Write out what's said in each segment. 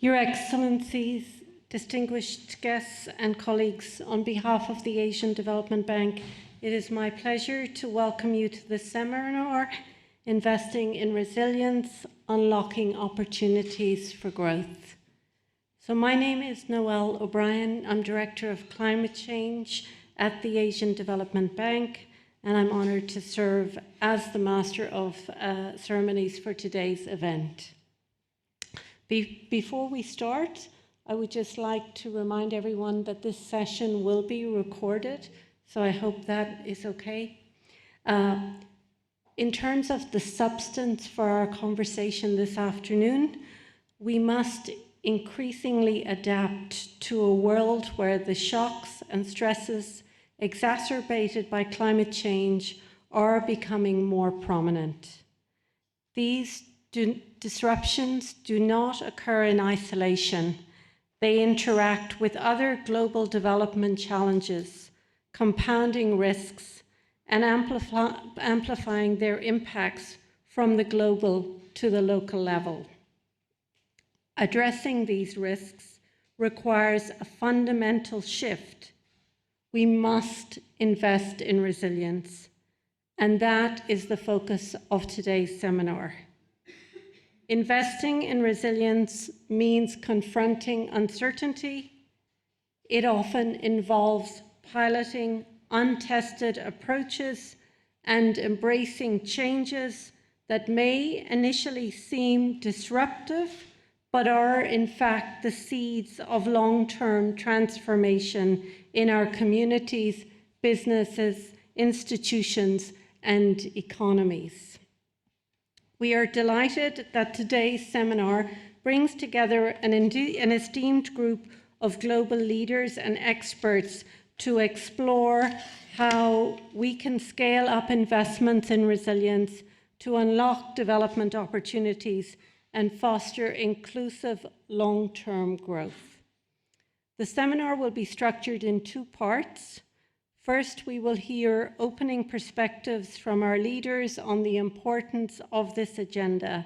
Your Excellencies, distinguished guests and colleagues, on behalf of the Asian Development Bank, it is my pleasure to welcome you to this seminar, Investing in Resilience, Unlocking Opportunities for Growth. So my name is Noelle O'Brien. I'm Director of Climate Change at the Asian Development Bank, and I'm honoured to serve as the Master of Ceremonies for today's event. Before we start, I would just like to remind everyone that this session will be recorded, so I hope that is okay. In terms of the substance for our conversation this afternoon, we must increasingly adapt to a world where the shocks and stresses exacerbated by climate change are becoming more prominent. These disruptions do not occur in isolation. They interact with other global development challenges, compounding risks and amplifying their impacts from the global to the local level. Addressing these risks requires a fundamental shift. We must invest in resilience, and that is the focus of today's seminar. Investing in resilience means confronting uncertainty. It often involves piloting untested approaches and embracing changes that may initially seem disruptive, but are in fact the seeds of long-term transformation in our communities, businesses, institutions, and economies. We are delighted that today's seminar brings together an esteemed group of global leaders and experts to explore how we can scale up investments in resilience to unlock development opportunities and foster inclusive long-term growth. The seminar will be structured in two parts. First, we will hear opening perspectives from our leaders on the importance of this agenda,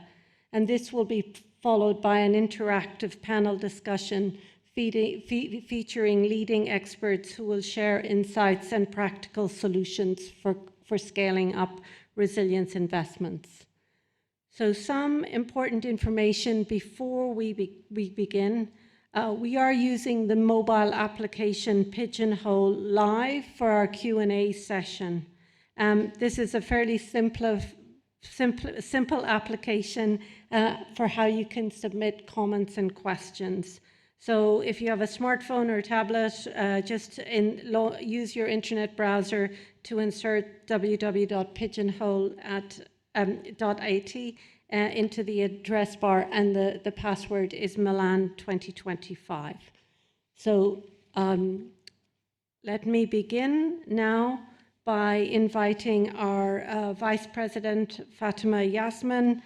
and this will be followed by an interactive panel discussion featuring leading experts who will share insights and practical solutions for scaling up resilience investments. So some important information before we begin. We are using the mobile application Pigeonhole Live for our Q&A session. This is a fairly simple application for how you can submit comments and questions. So if you have a smartphone or a tablet, just use your internet browser to insert www.pigeonhole.at into the address bar, and the password is Milan 2025. So let me begin now by inviting our Vice President Fatima Yasmin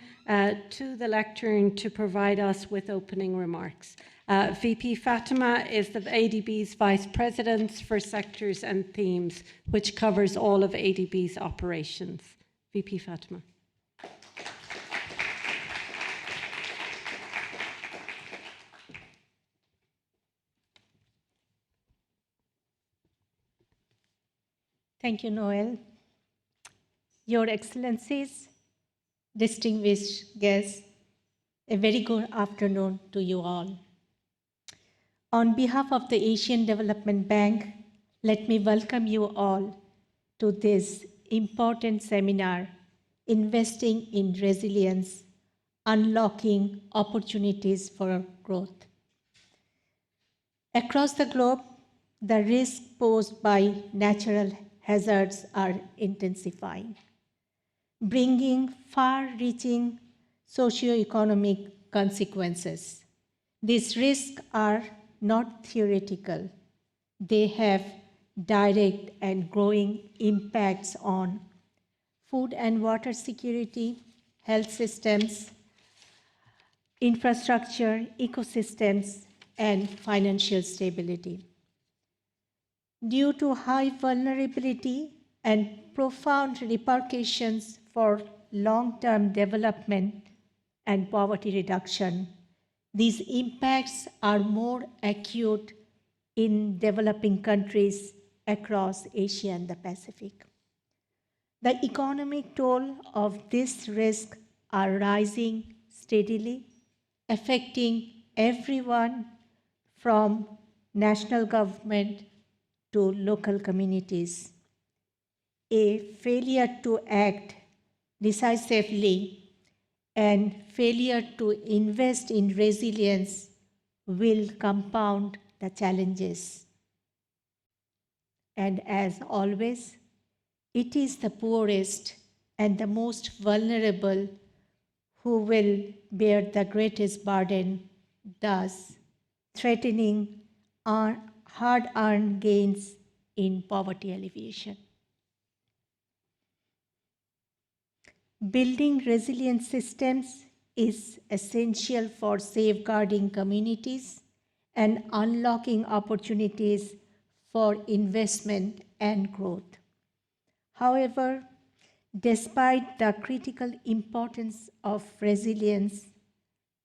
to the lectern to provide us with opening remarks. VP Fatima is the ADB's Vice President for Sectors and Themes, which covers all of ADB's operations. VP Fatima. Thank you, Noelle. Your Excellencies, distinguished guests, a very good afternoon to you all. On behalf of the Asian Development Bank, let me welcome you all to this important seminar, Investing in Resilience, Unlocking Opportunities for Growth. Across the globe, the risks posed by natural hazards are intensifying, bringing far-reaching socio-economic consequences. These risks are not theoretical. They have direct and growing impacts on food and water security, health systems, infrastructure, ecosystems, and financial stability. Due to high vulnerability and profound repercussions for long-term development and poverty reduction, These impacts are more acute in developing countries across Asia and the Pacific. The economic toll of this risk are rising steadily, affecting everyone from national government to local communities. A failure to act decisively and failure to invest in resilience will compound the challenges. And as always, it is the poorest and the most vulnerable who will bear the greatest burden, thus threatening our hard-earned gains in poverty alleviation. Building resilient systems is essential for safeguarding communities and unlocking opportunities for investment and growth. However, despite the critical importance of resilience,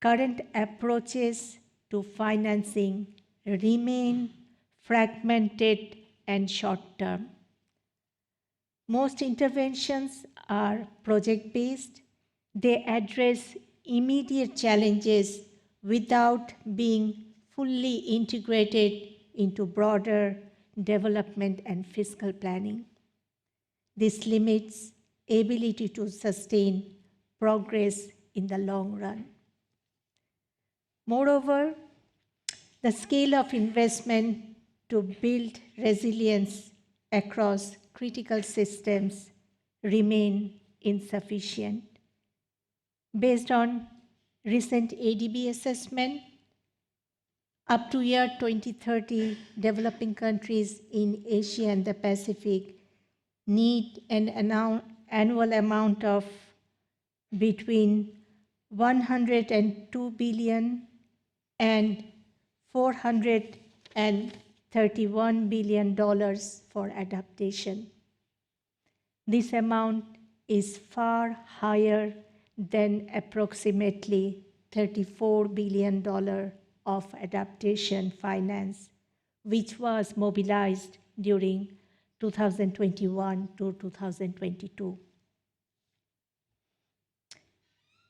current approaches to financing remain fragmented and short-term. Most interventions are project-based. They address immediate challenges without being fully integrated into broader development and fiscal planning. This limits ability to sustain progress in the long run. Moreover, the scale of investment to build resilience across critical systems remain insufficient. Based on recent ADB assessment, up to year 2030, developing countries in Asia and the Pacific need an annual amount of between $102 billion and $431 billion for adaptation. This amount is far higher than approximately $34 billion of adaptation finance, which was mobilized during 2021 to 2022.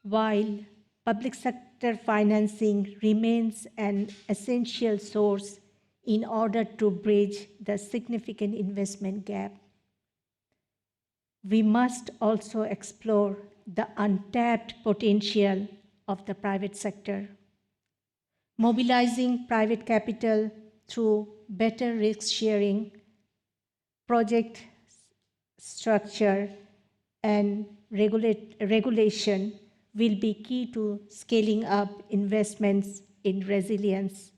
While public sector financing remains an essential source in order to bridge the significant investment gap, we must also explore the untapped potential of the private sector. Mobilizing private capital through better risk sharing, project structure, and regulation will be key to scaling up investments in resilience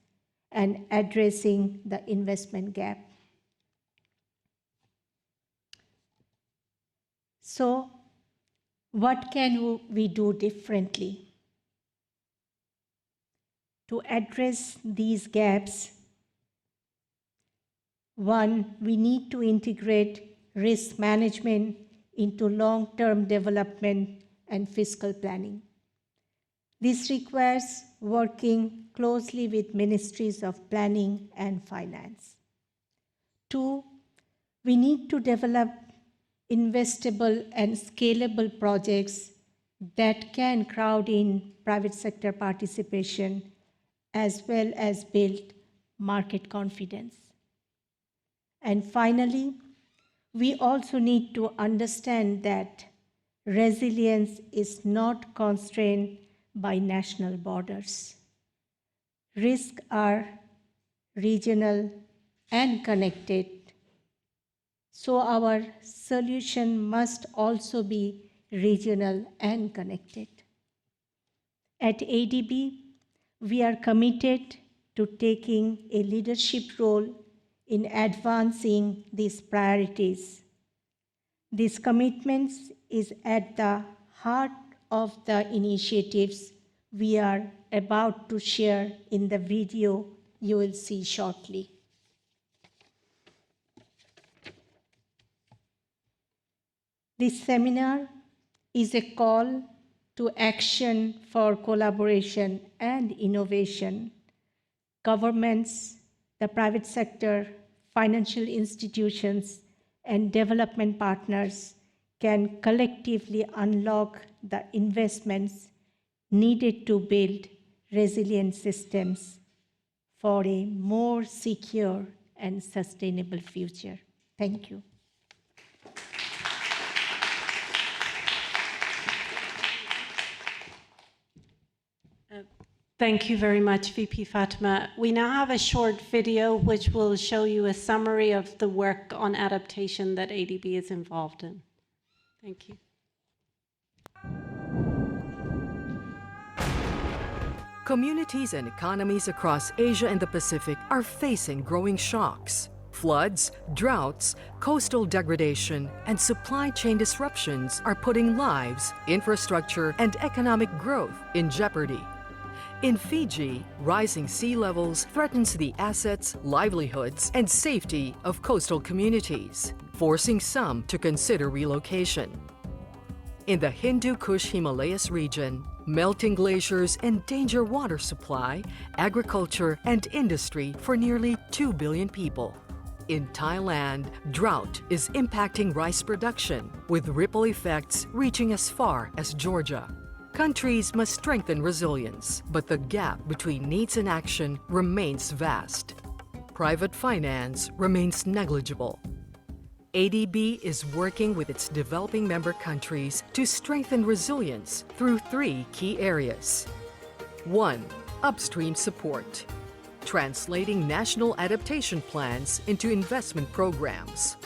and addressing the investment gap. So, what can we do differently? To address these gaps, one, we need to integrate risk management into long-term development and fiscal planning. This requires working closely with ministries of planning and finance. Two, we need to develop investable and scalable projects that can crowd in private sector participation as well as build market confidence. And finally, we also need to understand that resilience is not constrained by national borders. Risks are regional and connected, so our solution must also be regional and connected. At ADB, we are committed to taking a leadership role in advancing these priorities. This commitment is at the heart of the initiatives we are about to share in the video you will see shortly. This seminar is a call to action for collaboration and innovation. Governments, the private sector, financial institutions, and development partners can collectively unlock the investments needed to build resilient systems for a more secure and sustainable future. Thank you. Thank you very much, VP Fatima. We now have a short video which will show you a summary of the work on adaptation that ADB is involved in. Thank you. Communities and economies across Asia and the Pacific are facing growing shocks. Floods, droughts, coastal degradation, and supply chain disruptions are putting lives, infrastructure, and economic growth in jeopardy. In Fiji, rising sea levels threatens the assets, livelihoods, and safety of coastal communities, forcing some to consider relocation. In the Hindu Kush Himalayas region, melting glaciers endanger water supply, agriculture, and industry for nearly 2 billion people. In Thailand, drought is impacting rice production, with ripple effects reaching as far as Georgia. Countries must strengthen resilience, but the gap between needs and action remains vast. Private finance remains negligible. ADB is working with its developing member countries to strengthen resilience through 3 key areas. 1. Upstream support, translating national adaptation plans into investment programs.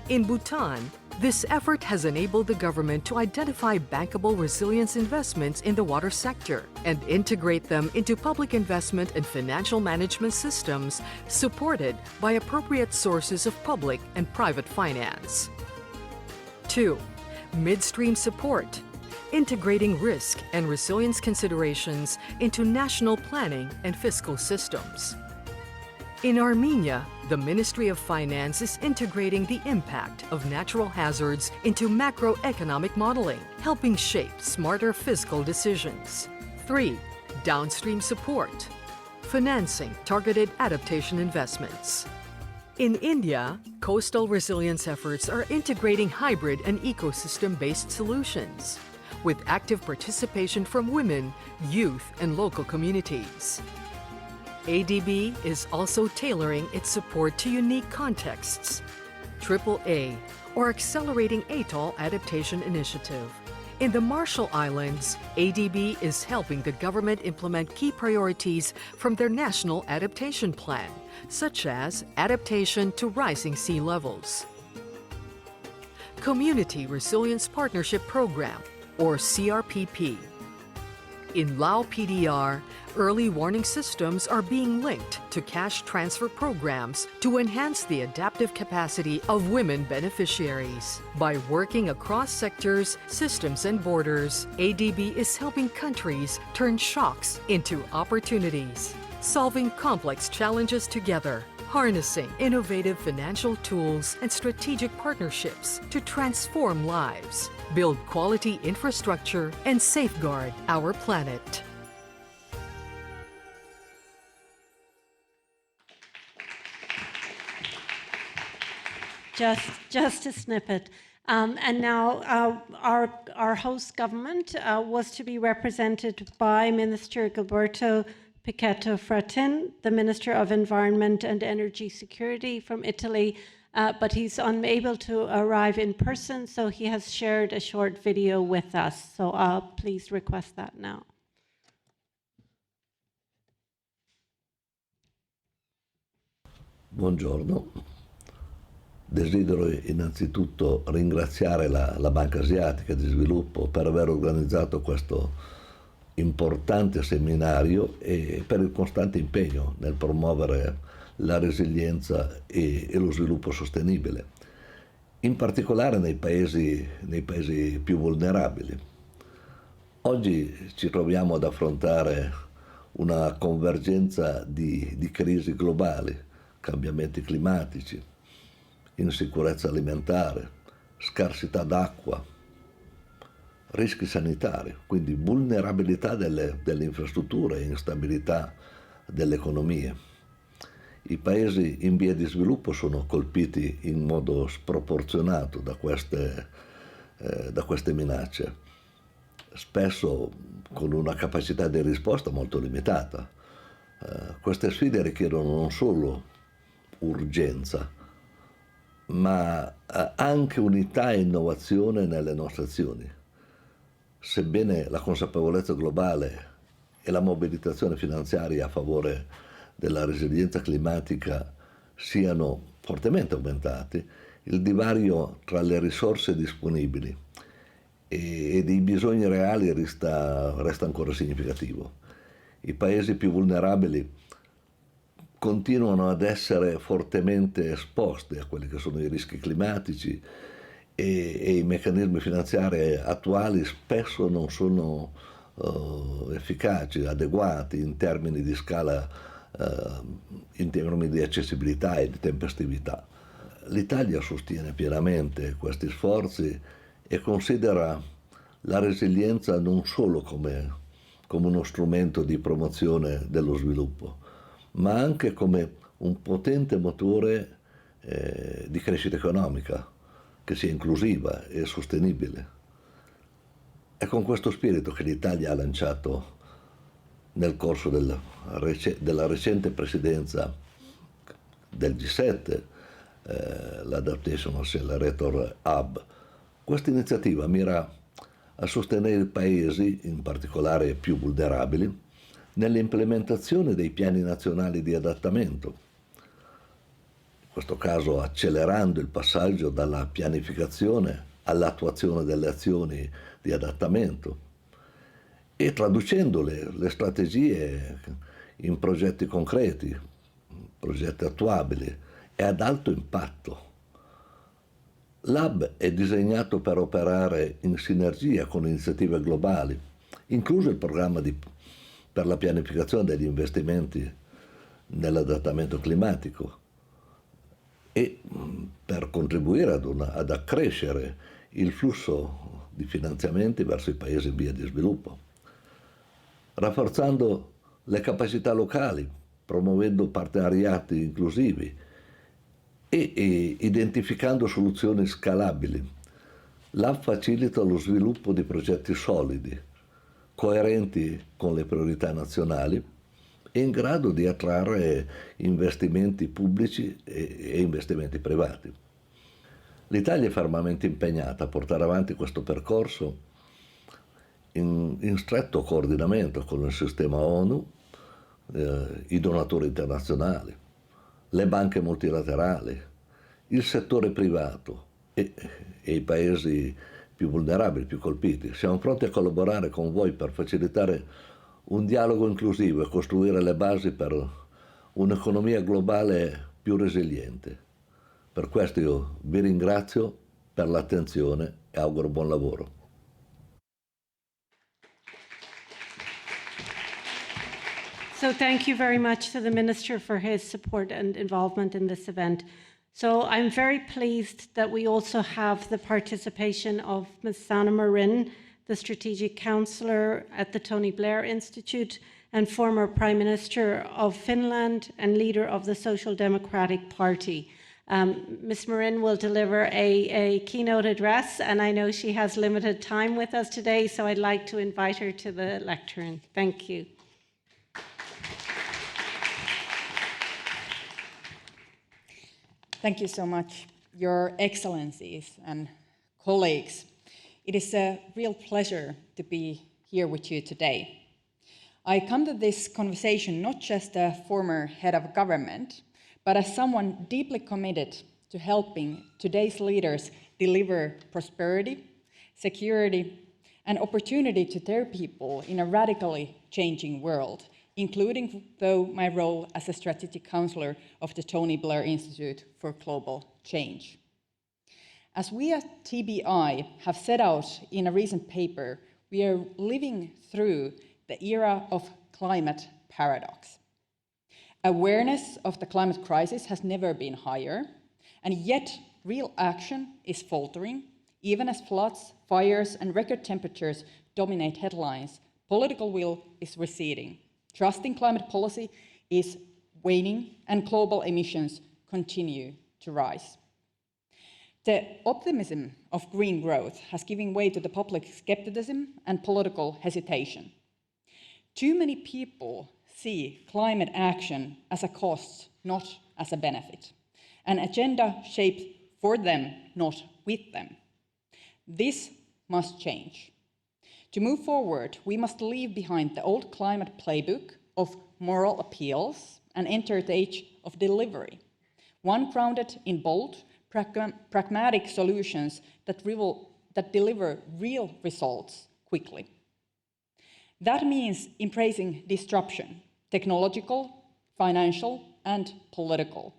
In Bhutan, this effort has enabled the government to identify bankable resilience investments in the water sector and integrate them into public investment and financial management systems supported by appropriate sources of public and private finance. 2. Midstream support, integrating risk and resilience considerations into national planning and fiscal systems. In Armenia, the Ministry of Finance is integrating the impact of natural hazards into macroeconomic modeling, helping shape smarter fiscal decisions. 3. Downstream support, financing targeted adaptation investments. In India, coastal resilience efforts are integrating hybrid and ecosystem-based solutions, with active participation from women, youth, and local communities. ADB is also tailoring its support to unique contexts. AAA, or Accelerating Atoll Adaptation Initiative. In the Marshall Islands, ADB is helping the government implement key priorities from their National Adaptation Plan, such as adaptation to rising sea levels. Community Resilience Partnership Program, or CRPP. In Lao PDR, early warning systems are being linked to cash transfer programs to enhance the adaptive capacity of women beneficiaries. By working across sectors, systems, and borders, ADB is helping countries turn shocks into opportunities, solving complex challenges together, harnessing innovative financial tools and strategic partnerships to transform lives, build quality infrastructure, and safeguard our planet. Just a snippet. And now our host government was to be represented by Minister Gilberto Pichetto Fratin, the Minister of Environment and Energy Security from Italy, but he's unable to arrive in person, so he has shared a short video with us. So please request that now. Buongiorno. Desidero innanzitutto ringraziare la Banca Asiatica di Sviluppo per aver organizzato questo importante seminario e per il costante impegno nel promuovere la resilienza e lo sviluppo sostenibile, in particolare nei paesi più vulnerabili. Oggi ci troviamo ad affrontare una convergenza di crisi globali, cambiamenti climatici, insicurezza alimentare, scarsità d'acqua, rischi sanitari, quindi vulnerabilità delle infrastrutture e instabilità delle economie. I paesi in via di sviluppo sono colpiti in modo sproporzionato da queste minacce, spesso con una capacità di risposta molto limitata. Queste sfide richiedono non solo urgenza, ma anche unità e innovazione nelle nostre azioni. Sebbene la consapevolezza globale e la mobilitazione finanziaria a favore della resilienza climatica siano fortemente aumentati, il divario tra le risorse disponibili ed i bisogni reali resta ancora significativo. I paesi più vulnerabili continuano ad essere fortemente esposti a quelli che sono i rischi climatici e i meccanismi finanziari attuali spesso non sono efficaci, adeguati in termini di scala, in termini di accessibilità e di tempestività. L'Italia sostiene pienamente questi sforzi e considera la resilienza non solo come uno strumento di promozione dello sviluppo, ma anche come un potente motore di crescita economica che sia inclusiva e sostenibile. È con questo spirito che l'Italia ha lanciato nel corso della recente presidenza del G7 l'Adaptation Accelerator Hub. Questa iniziativa mira a sostenere i paesi, in particolare più vulnerabili, nell'implementazione dei piani nazionali di adattamento, in questo caso accelerando il passaggio dalla pianificazione all'attuazione delle azioni di adattamento e traducendo le strategie in progetti concreti, progetti attuabili e ad alto impatto. L'Hub è disegnato per operare in sinergia con iniziative globali, incluso il programma per la pianificazione degli investimenti nell'adattamento climatico e per contribuire ad accrescere il flusso di finanziamenti verso i paesi in via di sviluppo, rafforzando le capacità locali, promuovendo partenariati inclusivi e identificando soluzioni scalabili. L'Hub facilita lo sviluppo di progetti solidi, coerenti con le priorità nazionali e in grado di attrarre investimenti pubblici e investimenti privati. L'Italia è fermamente impegnata a portare avanti questo percorso in stretto coordinamento con il sistema ONU, i donatori internazionali, le banche multilaterali, il settore privato e i paesi più vulnerabili, più colpiti. Siamo pronti a collaborare con voi per facilitare un dialogo inclusivo e costruire le basi per un'economia globale più resiliente. Per questo io vi ringrazio per l'attenzione e auguro buon lavoro. So thank you very much to the Minister for his support and involvement in this event. So I'm very pleased that we also have the participation of Ms. Sanna Marin, the Strategic Counsellor at the Tony Blair Institute and former Prime Minister of Finland and leader of the Social Democratic Party. Ms. Marin will deliver a keynote address, and I know she has limited time with us today, so I'd like to invite her to the lectern. Thank you. Thank you so much, Your Excellencies and colleagues. It is a real pleasure to be here with you today. I come to this conversation not just a former head of government, but as someone deeply committed to helping today's leaders deliver prosperity, security, and opportunity to their people in a radically changing world, including, though, my role as a strategic counselor of the Tony Blair Institute for Global Change. As we at TBI have set out in a recent paper, we are living through the era of climate paradox. Awareness of the climate crisis has never been higher, and yet real action is faltering Even as floods, fires, and record temperatures dominate headlines, political will is receding. Trust in climate policy is waning, and global emissions continue to rise. The optimism of green growth has given way to the public skepticism and political hesitation. Too many people see climate action as a cost, not as a benefit, an agenda shaped for them, not with them. This must change. To move forward, we must leave behind the old climate playbook of moral appeals and enter the age of delivery, one grounded in bold, pragmatic solutions that deliver real results quickly. That means embracing disruption, technological, financial, and political,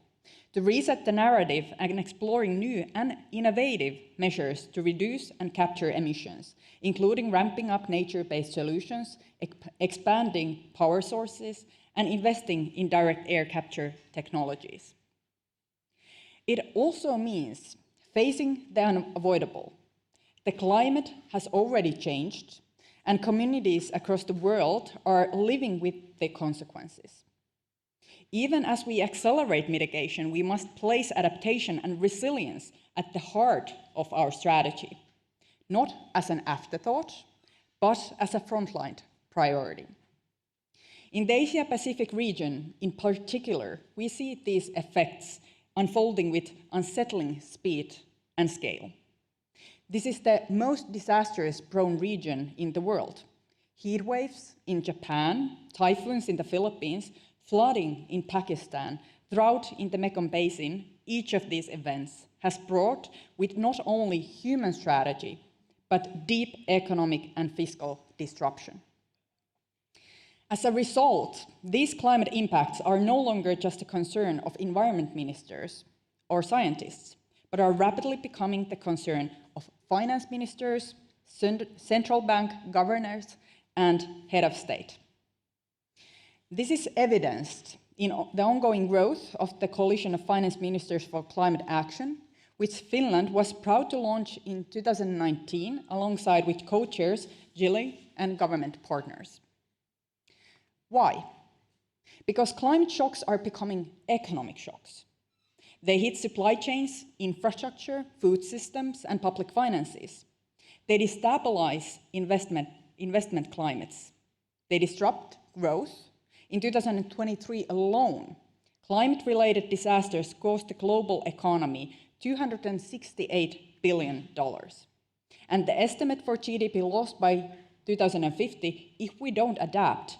to reset the narrative and exploring new and innovative measures to reduce and capture emissions, including ramping up nature-based solutions, expanding power sources, and investing in direct air capture technologies. It also means facing the unavoidable. The climate has already changed, and communities across the world are living with the consequences. Even as we accelerate mitigation, we must place adaptation and resilience at the heart of our strategy, not as an afterthought, but as a frontline priority. In the Asia-Pacific region, in particular, we see these effects unfolding with unsettling speed and scale. This is the most disastrous-prone region in the world. Heat waves in Japan, typhoons in the Philippines, flooding in Pakistan, drought in the Mekong Basin, each of these events has brought with not only human strategy, but deep economic and fiscal disruption. As a result, these climate impacts are no longer just a concern of environment ministers or scientists, but are rapidly becoming the concern of finance ministers, central bank governors, and head of state. This is evidenced in the ongoing growth of the Coalition of Finance Ministers for Climate Action, which Finland was proud to launch in 2019 alongside with co-chairs Chile and government partners. Why? Because climate shocks are becoming economic shocks. They hit supply chains, infrastructure, food systems, and public finances. They destabilize investment climates. They disrupt growth. In 2023 alone, climate-related disasters cost the global economy $268 billion. And the estimate for GDP lost by 2050, if we don't adapt,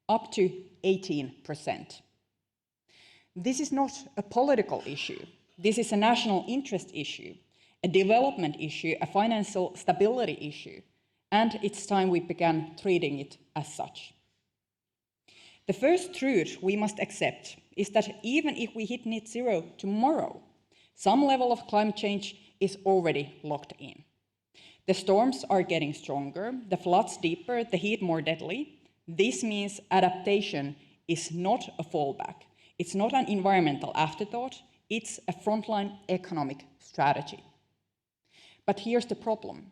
up to 18%. This is not a political issue. This is a national interest issue, a development issue, a financial stability issue, and it's time we began treating it as such. The first truth we must accept is that even if we hit net zero tomorrow, some level of climate change is already locked in. The storms are getting stronger, the floods deeper, the heat more deadly. This means adaptation is not a fallback. It's not an environmental afterthought, it's a frontline economic strategy. But here's the problem.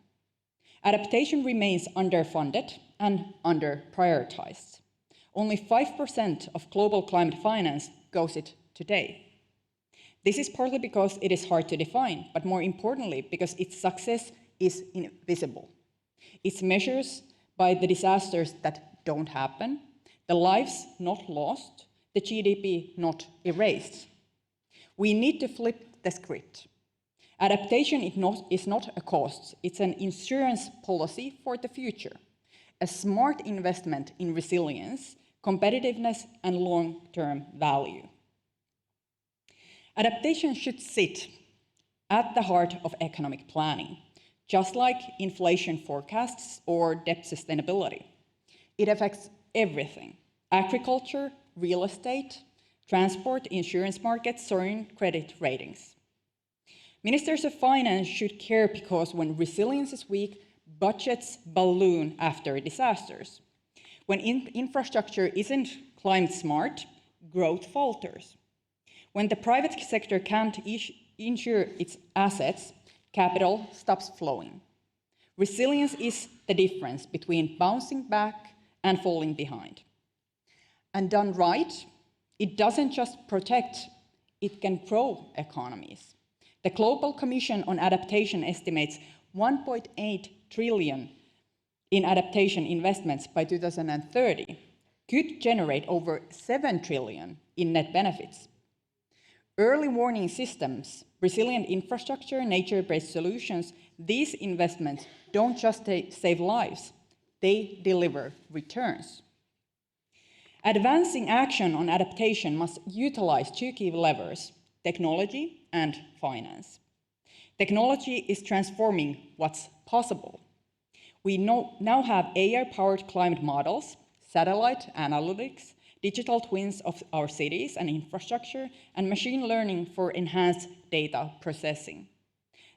Adaptation remains underfunded and under-prioritized. Only 5% of global climate finance goes it today. This is partly because it is hard to define, but more importantly, because its success is invisible. It's measured by the disasters that don't happen, the lives not lost, the GDP not erased. We need to flip the script. Adaptation is not a cost, it's an insurance policy for the future, a smart investment in resilience, competitiveness, and long-term value. Adaptation should sit at the heart of economic planning, just like inflation forecasts or debt sustainability. It affects everything: agriculture, real estate, transport, insurance markets, soaring credit ratings. Ministers of finance should care because when resilience is weak, budgets balloon after disasters. When infrastructure isn't climate smart, growth falters. When the private sector can't insure its assets, capital stops flowing. Resilience is the difference between bouncing back and falling behind. And done right, it doesn't just protect, it can grow economies. The Global Commission on Adaptation estimates 1.8 trillion in adaptation investments by 2030 could generate over 7 trillion in net benefits. Early warning systems, resilient infrastructure, nature-based solutions, these investments don't just save lives, they deliver returns. Advancing action on adaptation must utilize two key levers, technology and finance. Technology is transforming what's possible. We now have AI-powered climate models, satellite analytics, digital twins of our cities and infrastructure, and machine learning for enhanced data processing.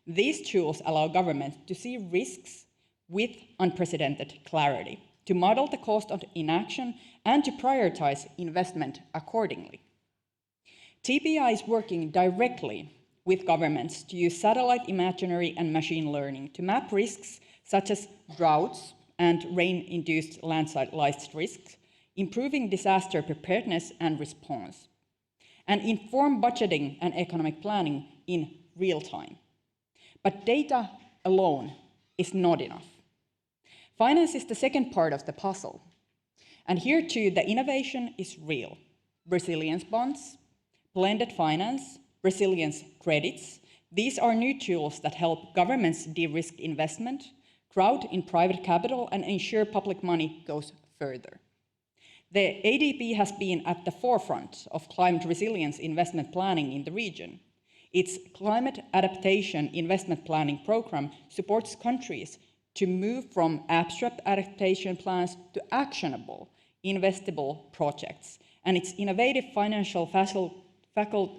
These tools allow governments to see risks with unprecedented clarity, to model the cost of inaction, and to prioritize investment accordingly. TPI is working directly with governments to use satellite imagery and machine learning to map risks such as droughts and rain-induced landslide risks, improving disaster preparedness and response, and inform budgeting and economic planning in real time. But data alone is not enough. Finance is the second part of the puzzle. And here too, the innovation is real. Resilience bonds, blended finance, resilience credits, these are new tools that help governments de-risk investment, crowd in private capital, and ensure public money goes further. The ADB has been at the forefront of climate resilience investment planning in the region. Its climate adaptation investment planning program supports countries to move from abstract adaptation plans to actionable, investable projects. And its innovative financial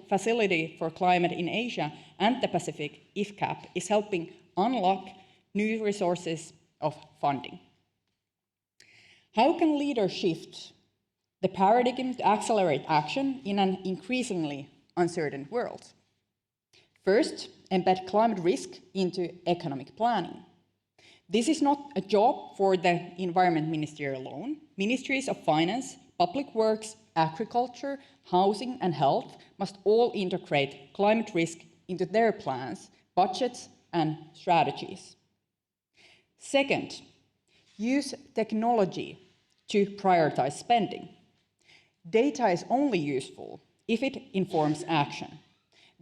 facility for climate in Asia and the Pacific, IFCAP, is helping unlock new resources of funding. How can leaders shift the paradigm to accelerate action in an increasingly uncertain world? First, embed climate risk into economic planning. This is not a job for the Environment Ministry alone. Ministries of Finance, Public Works, Agriculture, Housing and Health must all integrate climate risk into their plans, budgets and strategies. Second, use technology to prioritize spending. Data is only useful if it informs action.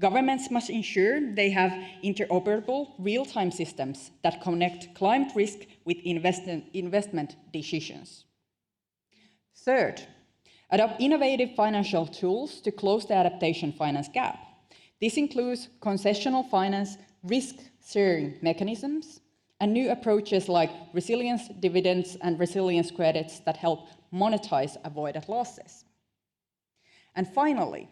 Governments must ensure they have interoperable real-time systems that connect climate risk with investment decisions. Third, adopt innovative financial tools to close the adaptation finance gap. This includes concessional finance, risk-sharing mechanisms, and new approaches like resilience dividends and resilience credits that help monetize avoided losses. And finally,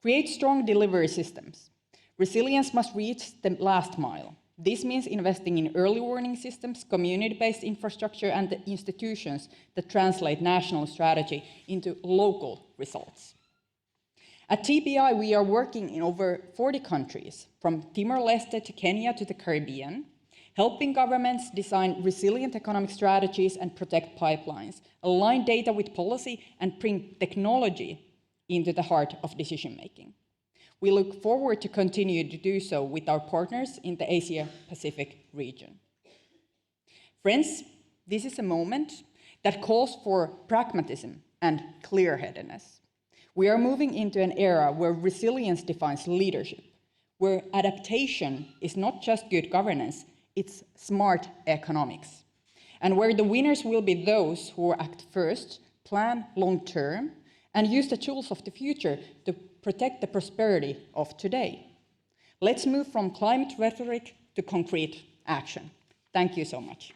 create strong delivery systems. Resilience must reach the last mile. This means investing in early warning systems, community-based infrastructure, and the institutions that translate national strategy into local results. At TPI, we are working in over 40 countries, from Timor-Leste to Kenya to the Caribbean, helping governments design resilient economic strategies and protect pipelines, align data with policy, and bring technology into the heart of decision-making. We look forward to continue to do so with our partners in the Asia-Pacific region. Friends, this is a moment that calls for pragmatism and clear-headedness. We are moving into an era where resilience defines leadership, where adaptation is not just good governance, it's smart economics, and where the winners will be those who act first, plan long-term, and use the tools of the future to protect the prosperity of today. Let's move from climate rhetoric to concrete action. Thank you so much.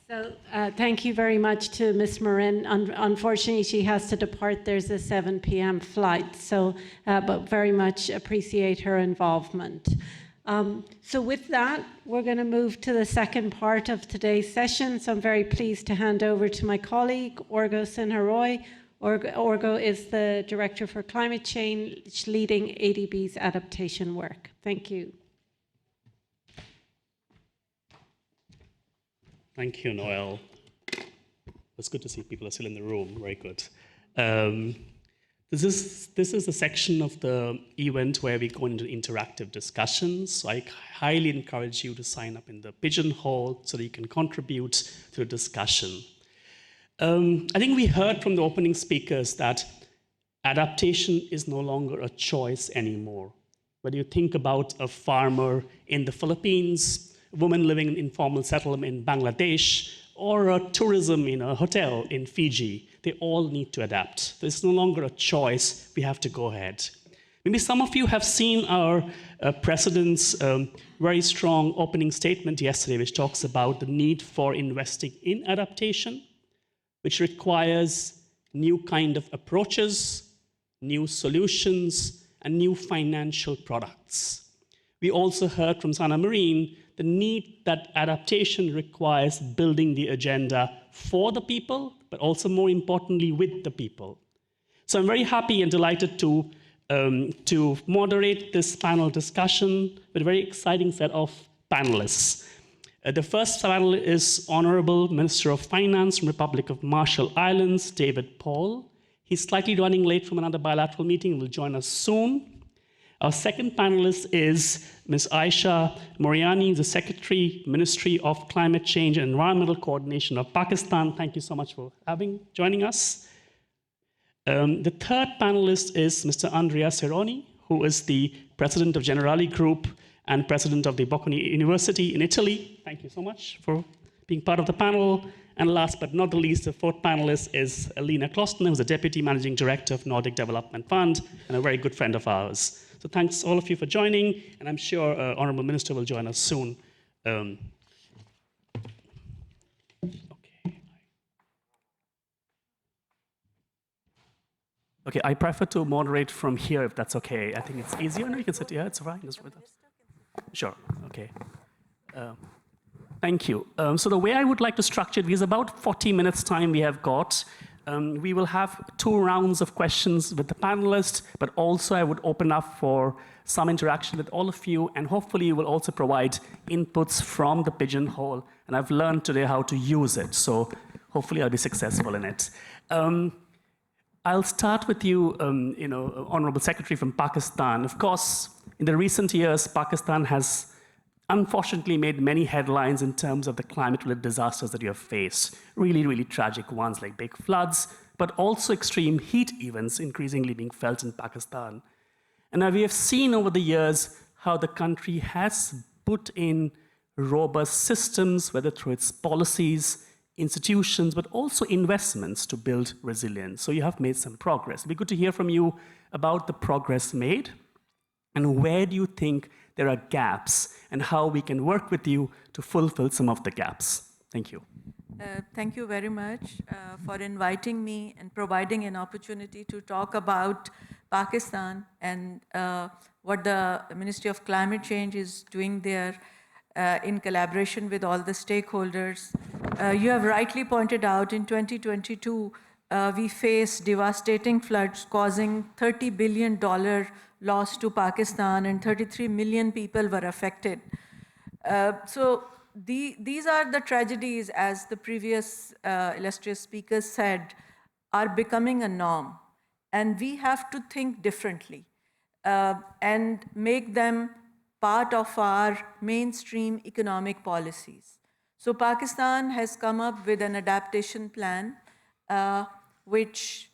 So thank you very much to Ms. Marin. Unfortunately, she has to depart. There's a 7 p.m. flight, so but very much appreciate her involvement. So with that, we're going to move to the second part of today's session. So I'm very pleased to hand over to my colleague, Orgo Sinharoy, Orgo is the Director for Climate Change, leading ADB's adaptation work. Thank you. Thank you, Noel. It's good to see people are still in the room. Very good. This is a section of the event where we go into interactive discussions. So I highly encourage you to sign up in the pigeonhole so that you can contribute to the discussion. I think we heard from the opening speakers that adaptation is no longer a choice anymore. Whether you think about a farmer in the Philippines, a woman living in informal settlement in Bangladesh, or a tourism in a hotel in Fiji, they all need to adapt. There's no longer a choice, we have to go ahead. Maybe some of you have seen our president's very strong opening statement yesterday, which talks about the need for investing in adaptation, which requires new kind of approaches, new solutions, and new financial products. We also heard from Sana Marine the need that adaptation requires building the agenda for the people, but also more importantly with the people. So I'm very happy and delighted to moderate this panel discussion with a very exciting set of panelists. The first panel is Honorable Minister of Finance from Republic of Marshall Islands, David Paul. He's slightly running late from another bilateral meeting, will join us soon. Our second panelist is Ms. Aisha Moriani, the Secretary, Ministry of Climate Change and Environmental Coordination of Pakistan. Thank you so much for joining us. The third panelist is Mr. Andrea Cerroni, who is the President of Generali Group and President of the Bocconi University in Italy. Thank you so much for being part of the panel. And last but not the least, the fourth panelist is Alina Klosten, who's the Deputy Managing Director of Nordic Development Fund and a very good friend of ours. So thanks all of you for joining, and I'm sure Honourable Minister will join us soon. Okay, I prefer to moderate from here if that's okay. I think it's easier. No, you can sit here. It's fine. Sure. Okay. Thank you. So the way I would like to structure it, because about 40 minutes time we have got, we will have 2 rounds of questions with the panelists, but also I would open up for some interaction with all of you, and hopefully you will also provide inputs from the pigeonhole, and I've learned today how to use it, so hopefully I'll be successful in it. I'll start with you, Honorable Secretary from Pakistan. Of course, in the recent years, Pakistan has unfortunately made many headlines in terms of the climate-related disasters that you have faced. Really, really tragic ones like big floods, but also extreme heat events increasingly being felt in Pakistan. And now we have seen over the years how the country has put in robust systems, whether through its policies, institutions, but also investments to build resilience. So you have made some progress. It'd be good to hear from you about the progress made, and where do you think there are gaps, and how we can work with you to fulfill some of the gaps. Thank you. Thank you very much for inviting me and providing an opportunity to talk about Pakistan and what the Ministry of Climate Change is doing there in collaboration with all the stakeholders. You have rightly pointed out in 2022, we faced devastating floods causing $30 billion loss to Pakistan, and 33 million people were affected. So these are the tragedies, as the previous illustrious speakers said, are becoming a norm. And we have to think differently and make them part of our mainstream economic policies. So Pakistan has come up with an adaptation plan which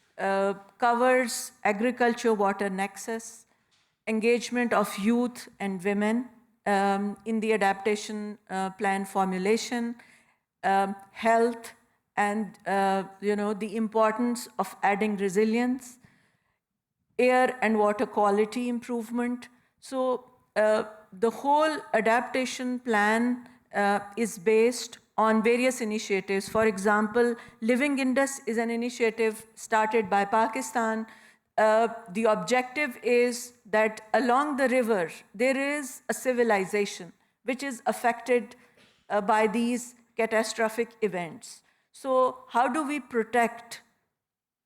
covers agriculture water nexus, engagement of youth and women in the adaptation plan formulation, health, and the importance of adding resilience, air and water quality improvement. So the whole adaptation plan is based on various initiatives. For example, Living Indus is an initiative started by Pakistan. The objective is that along the river, there is a civilization which is affected by these catastrophic events. So how do we protect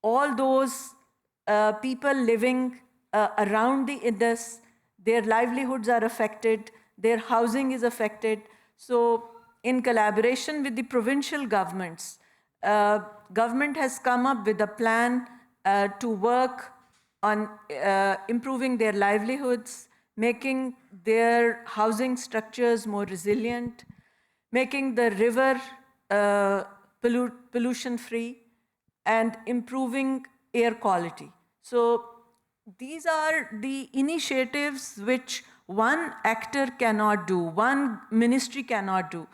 all those people living around the Indus, their livelihoods are affected, their housing is affected. So in collaboration with the provincial governments, government has come up with a plan to work on improving their livelihoods, making their housing structures more resilient, making the river pollution-free, and improving air quality. So these are the initiatives which one actor cannot do, one ministry cannot do.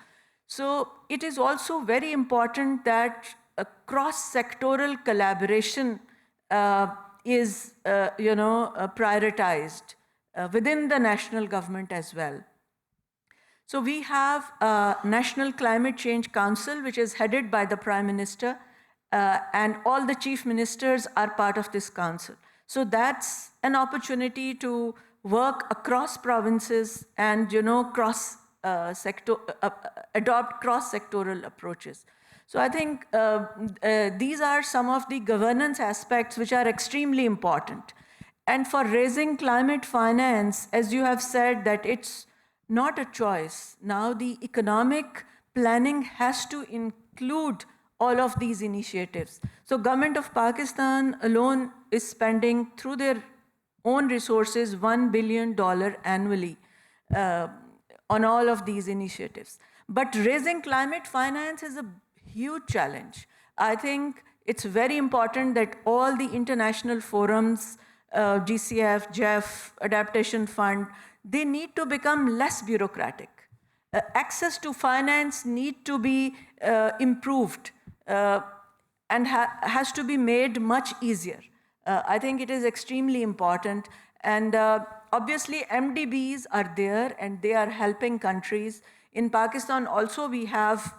So it is also very important that a cross-sectoral collaboration is prioritized within the national government as well. So we have a National Climate Change Council, which is headed by the Prime Minister, and all the chief ministers are part of this council. So that's an opportunity to work across provinces and adopt cross-sectoral approaches. So I think these are some of the governance aspects which are extremely important. And for raising climate finance, as you have said, that it's not a choice. Now the economic planning has to include all of these initiatives. So government of Pakistan alone is spending through their own resources $1 billion annually on all of these initiatives. But raising climate finance is a huge challenge. I think it's very important that all the international forums, GCF, JEF, Adaptation Fund, they need to become less bureaucratic. Access to finance need to be improved and has to be made much easier. I think it is extremely important. And obviously, MDBs are there and they are helping countries. In Pakistan also, we have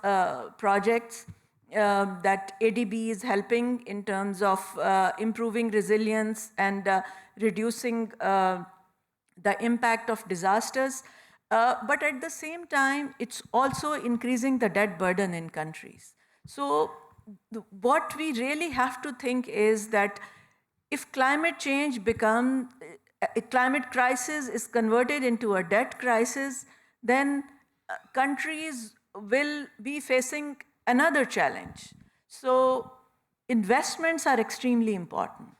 projects that ADB is helping in terms of improving resilience and reducing the impact of disasters. But at the same time, it's also increasing the debt burden in countries. So what we really have to think is that if climate change climate crisis is converted into a debt crisis, then countries will be facing another challenge. So investments are extremely important.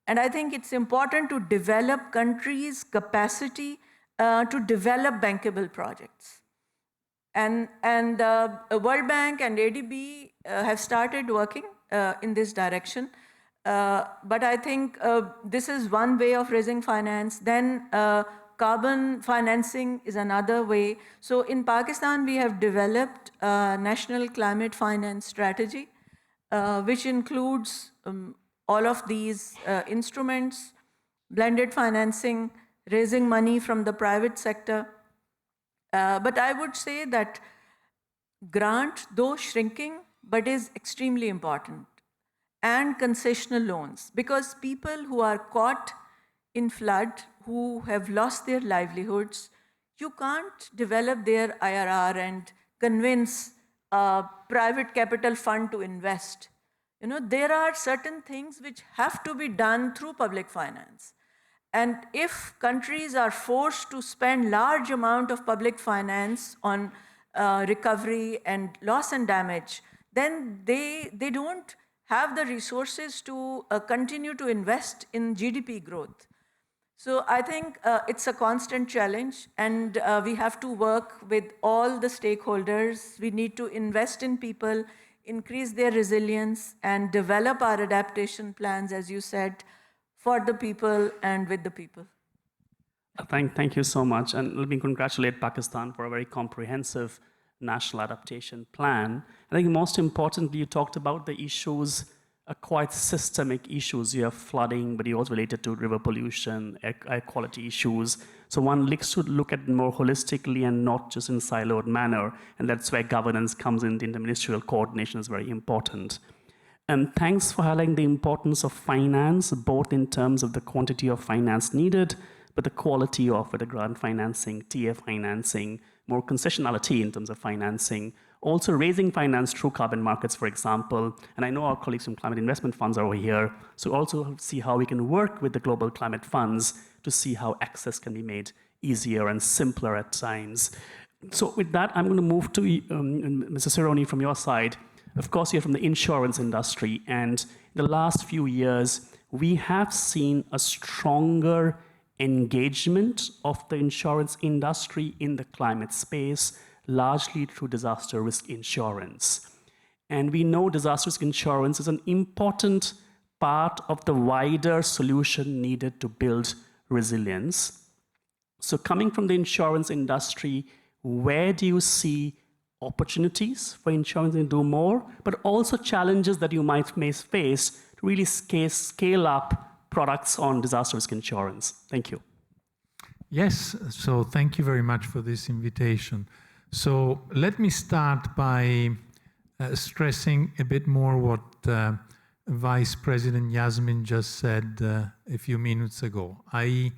And I think it's important to develop countries' capacity to develop bankable projects. And World Bank and ADB have started working in this direction. But I think this is one way of raising finance. Then carbon financing is another way. So in Pakistan, we have developed a national climate finance strategy, which includes all of these instruments, blended financing, raising money from the private sector. But I would say that grant, though shrinking, but is extremely important. And concessional loans, because people who are caught in flood, who have lost their livelihoods, you can't develop their IRR and convince a private capital fund to invest. There are certain things which have to be done through public finance. And if countries are forced to spend large amount of public finance on recovery and loss and damage, then they don't have the resources to continue to invest in GDP growth. So I think it's a constant challenge, and we have to work with all the stakeholders. We need to invest in people, increase their resilience, and develop our adaptation plans, as you said, for the people and with the people. Thank you so much. And let me congratulate Pakistan for a very comprehensive national adaptation plan. I think most importantly, you talked about the issues, quite systemic issues. You have flooding, but you also related to river pollution, air quality issues. So one needs to look at it more holistically and not just in siloed manner. And that's where governance comes in. The interministerial coordination is very important. And thanks for highlighting the importance of finance, both in terms of the quantity of finance needed, but the quality of the grant financing, TF financing, more concessionality in terms of financing, Also raising finance through carbon markets, for example, and I know our colleagues from climate investment funds are over here, so also see how we can work with the global climate funds to see how access can be made easier and simpler at times. So with that, I'm going to move to Mr. Cironi from your side. Of course, you're from the insurance industry, and in the last few years, we have seen a stronger engagement of the insurance industry in the climate space, largely through disaster risk insurance. And we know disaster risk insurance is an important part of the wider solution needed to build resilience. So coming from the insurance industry, where do you see opportunities for insurance to do more, but also challenges that you might face to really scale up products on disaster risk insurance? Thank you. Yes, so thank you very much for this invitation. So let me start by stressing a bit more what Vice President Yasmin just said a few minutes ago, i.e.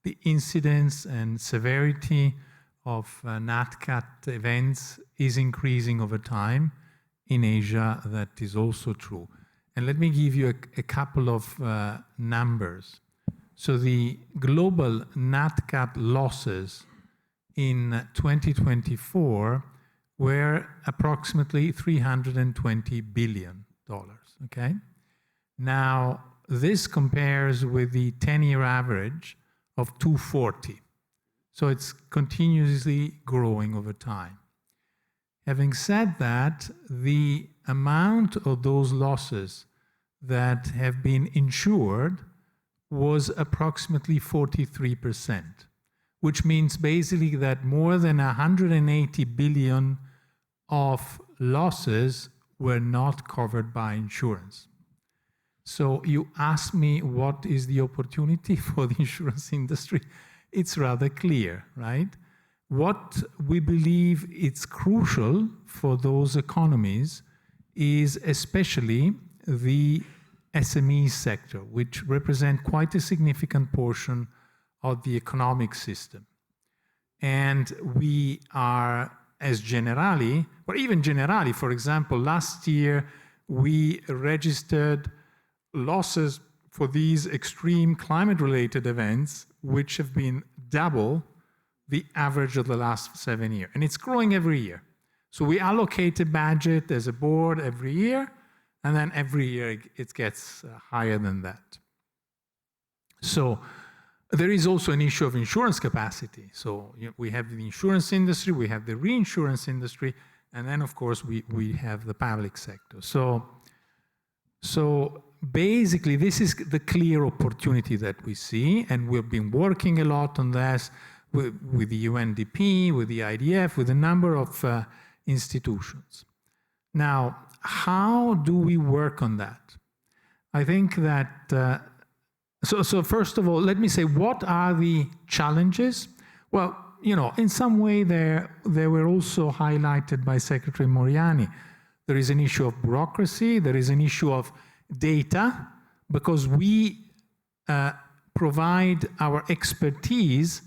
the incidence and severity of NatCat events is increasing over time. In Asia, that is also true. And let me give you a couple of numbers. So the global NatCat losses in 2024 were approximately $320 billion, okay? Now, this compares with the 10-year average of 240. So it's continuously growing over time. Having said that, the amount of those losses that have been insured was approximately 43%, which means basically that more than 180 billion of losses were not covered by insurance. So you ask me what is the opportunity for the insurance industry? It's rather clear, right? What we believe it's crucial for those economies is especially the SME sector, which represent quite a significant portion of the economic system. And we are, as Generali, or even Generali, for example, last year we registered losses for these extreme climate-related events, which have been double the average of the last 7 years. And it's growing every year. So we allocate a budget as a board every year, and then every year it gets higher than that. So there is also an issue of insurance capacity. So we have the insurance industry, we have the reinsurance industry, and then of course we have the public sector. So basically this is the clear opportunity that we see, and we've been working a lot on this with the UNDP, with the IDF, with a number of institutions. Now, how do we work on that? I think that, so first of all, let me say, what are the challenges? Well, you know, in some way they were also highlighted by Secretary Moriani. There is an issue of bureaucracy, there is an issue of data, because we provide our expertise,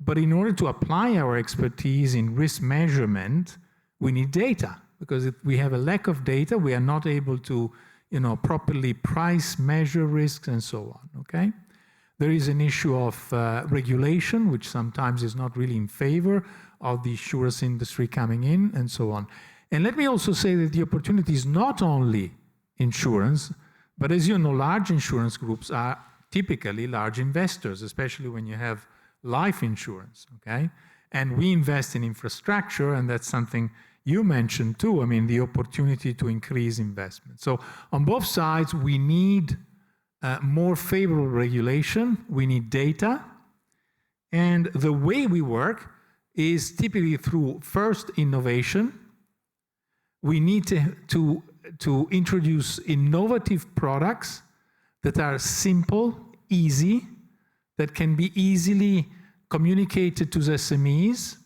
but in order to apply our expertise in risk measurement, we need data. Because if we have a lack of data, we are not able to, you know, properly price, measure risks, and so on, okay? There is an issue of regulation, which sometimes is not really in favor of the insurance industry coming in, and so on. And let me also say that the opportunity is not only insurance, but as you know, large insurance groups are typically large investors, especially when you have life insurance, okay? And we invest in infrastructure, and that's something you mentioned too, I mean, the opportunity to increase investment. So on both sides, we need more favorable regulation, we need data, and the way we work is typically through first innovation. We need to introduce innovative products that are simple, easy, that can be easily communicated to the SMEs,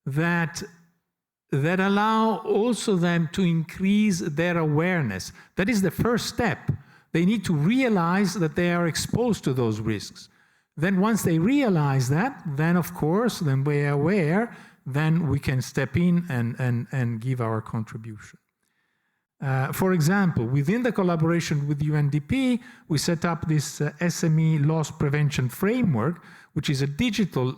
that allow also them to increase their awareness. That is the first step. They need to realize that they are exposed to those risks. Then once they realize that, then of course, then we are aware, then we can step in and give our contribution. For example, within the collaboration with UNDP, we set up this SME loss prevention framework, which is a digital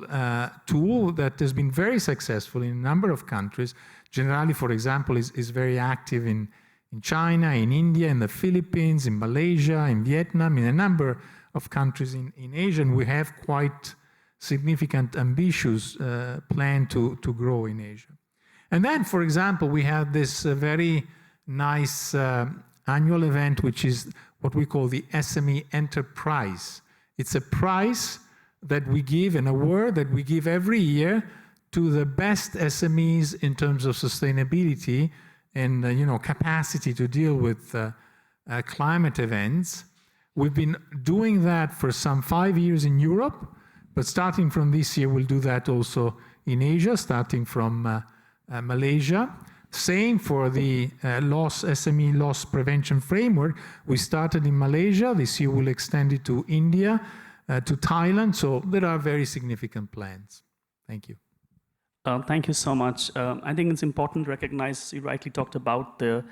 tool that has been very successful in a number of countries. Generally, for example, is very active in China, in India, in the Philippines, in Malaysia, in Vietnam, in a number of countries in Asia, and we have quite significant ambitious plan to grow in Asia. And then, for example, we have this very nice annual event, which is what we call the SME Enterprise. It's a prize that we give, an award that we give every year to the best SMEs in terms of sustainability and capacity to deal with climate events. We've been doing that for some 5 years in Europe, but starting from this year, we'll do that also in Asia, starting from Malaysia. Same for the SME loss prevention framework. We started in Malaysia. This year we'll extend it to India, to Thailand. So there are very significant plans. Thank you. Thank you so much. I think it's important to recognize, you rightly talked about the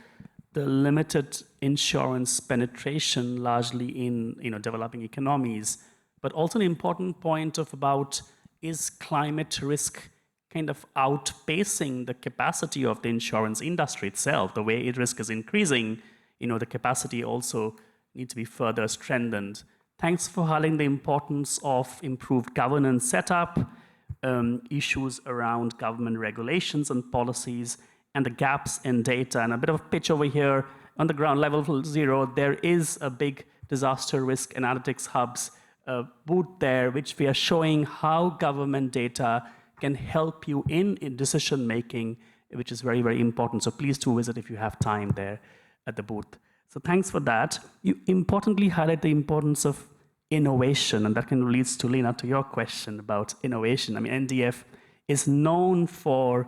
limited insurance penetration largely in developing economies, but also an important point about is climate risk kind of outpacing the capacity of the insurance industry itself. The way risk is increasing, the capacity also needs to be further strengthened. Thanks for highlighting the importance of improved governance setup, issues around government regulations and policies, and the gaps in data. And a bit of a pitch over here on the ground level 0, there is a big disaster risk analytics hubs booth there, which we are showing how government data can help you in decision making, which is very, very important. So please do visit if you have time there at the booth. So thanks for that. You importantly highlight the importance of innovation, and that can lead to Lena, to your question about innovation. I mean, NDF is known for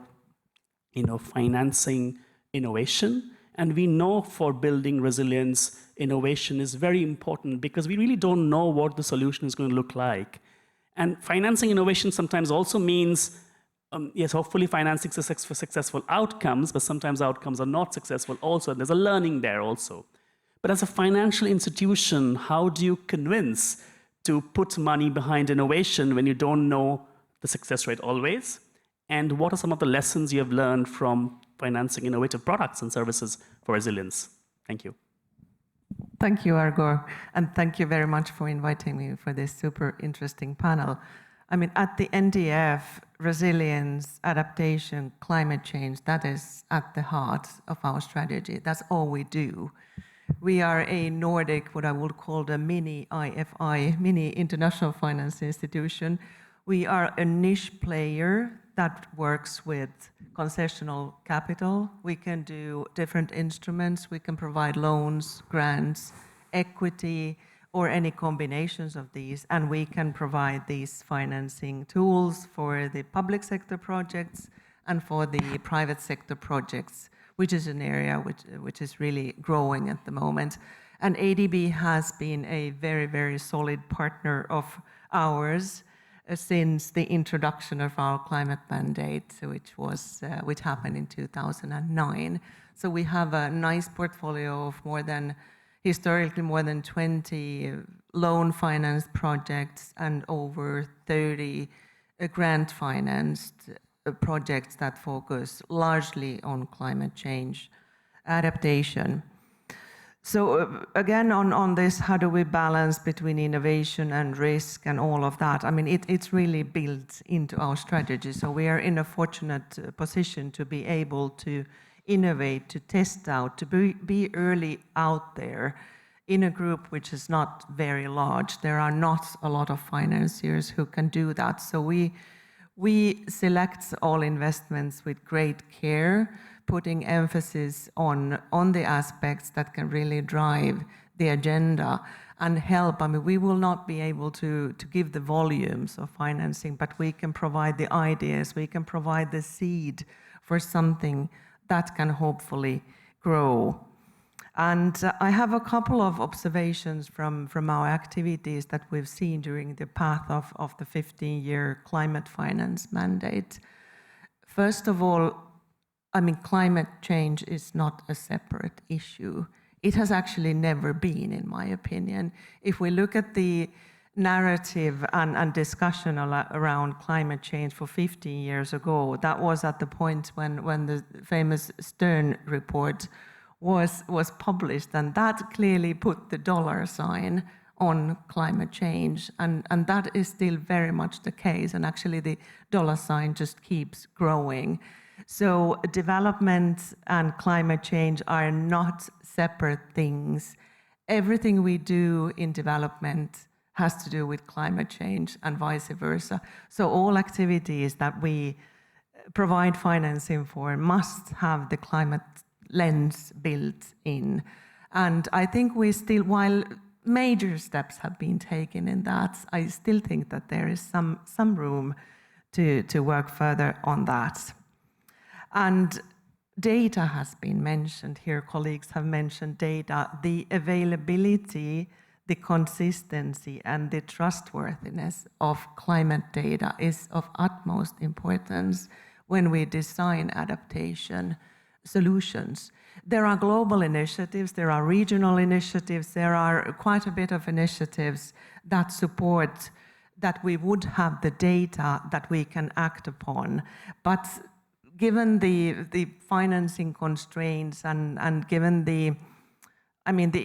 financing innovation, and we know for building resilience, innovation is very important because we really don't know what the solution is going to look like. And financing innovation sometimes also means, yes, hopefully financing for successful outcomes, but sometimes outcomes are not successful also, and there's a learning there also. But as a financial institution, how do you convince to put money behind innovation when you don't know the success rate always? And what are some of the lessons you have learned from financing innovative products and services for resilience? Thank you. Thank you, Argo, and thank you very much for inviting me for this super interesting panel. I mean, at the NDF, resilience, adaptation, climate change, that is at the heart of our strategy. That's all we do. We are a Nordic, what I would call the mini IFI, mini international finance institution. We are a niche player that works with concessional capital. We can do different instruments. We can provide loans, grants, equity, or any combinations of these. And we can provide these financing tools for the public sector projects and for the private sector projects, which is an area which is really growing at the moment. And ADB has been a very, very solid partner of ours since the introduction of our climate mandate, which happened in 2009. So we have a nice portfolio of historically more than 20 loan finance projects and over 30 grant financed projects that focus largely on climate change adaptation. So again, on this, how do we balance between innovation and risk and all of that? I mean, it's really built into our strategy. So we are in a fortunate position to be able to innovate, to test out, to be early out there in a group which is not very large. There are not a lot of financiers who can do that. So we select all investments with great care, putting emphasis on the aspects that can really drive the agenda and help. I mean, we will not be able to give the volumes of financing, but we can provide the ideas, we can provide the seed for something that can hopefully grow. And I have a couple of observations from our activities that we've seen during the path of the 15-year climate finance mandate. First of all, I mean, climate change is not a separate issue. It has actually never been, in my opinion. If we look at the narrative and discussion around climate change for 15 years ago, that was at the point when the famous Stern report was published, and that clearly put the dollar sign on climate change, and that is still very much the case, and actually the dollar sign just keeps growing. So development and climate change are not separate things. Everything we do in development has to do with climate change and vice versa. So all activities that we provide financing for must have the climate lens built in. And I think we still, while major steps have been taken in that, I still think that there is some room to work further on that. And data has been mentioned here, colleagues have mentioned data. The availability, the consistency, and the trustworthiness of climate data is of utmost importance when we design adaptation solutions. There are global initiatives, there are regional initiatives, there are quite a bit of initiatives that support that we would have the data that we can act upon. But given the financing constraints and given the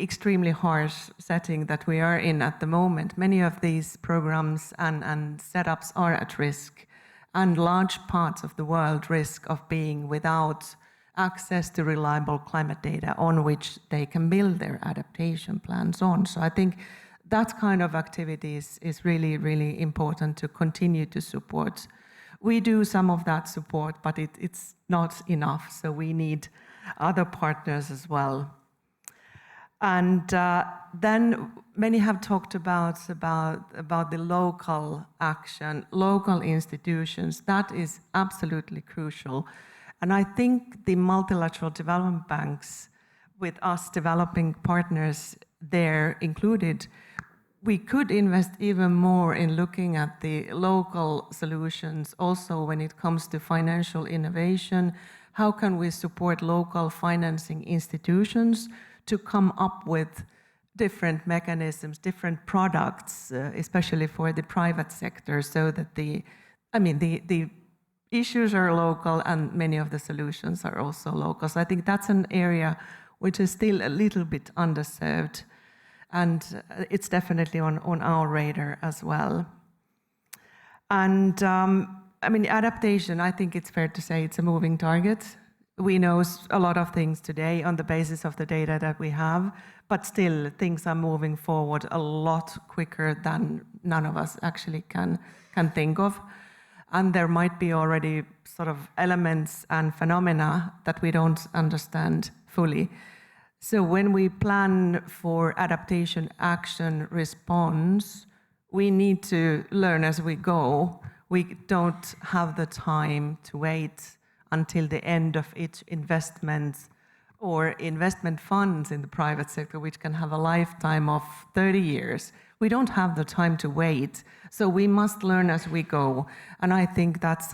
extremely harsh setting that we are in at the moment, many of these programs and setups are at risk, and large parts of the world risk of being without access to reliable climate data on which they can build their adaptation plans on. So I think that kind of activity is really, really important to continue to support. We do some of that support, but it's not enough, so we need other partners as well. And then many have talked about the local action, local institutions. That is absolutely crucial. And I think the multilateral development banks, with us developing partners there included, we could invest even more in looking at the local solutions also when it comes to financial innovation. How can we support local financing institutions to come up with different mechanisms, different products, especially for the private sector, so that the issues are local and many of the solutions are also local. So I think that's an area which is still a little bit underserved, and it's definitely on our radar as well. And adaptation, I think it's fair to say it's a moving target. We know a lot of things today on the basis of the data that we have, but still things are moving forward a lot quicker than none of us actually can think of. And there might be already sort of elements and phenomena that we don't understand fully. So when we plan for adaptation action response, we need to learn as we go. We don't have the time to wait until the end of each investment or investment funds in the private sector, which can have a lifetime of 30 years. We don't have the time to wait, so we must learn as we go. And I think that's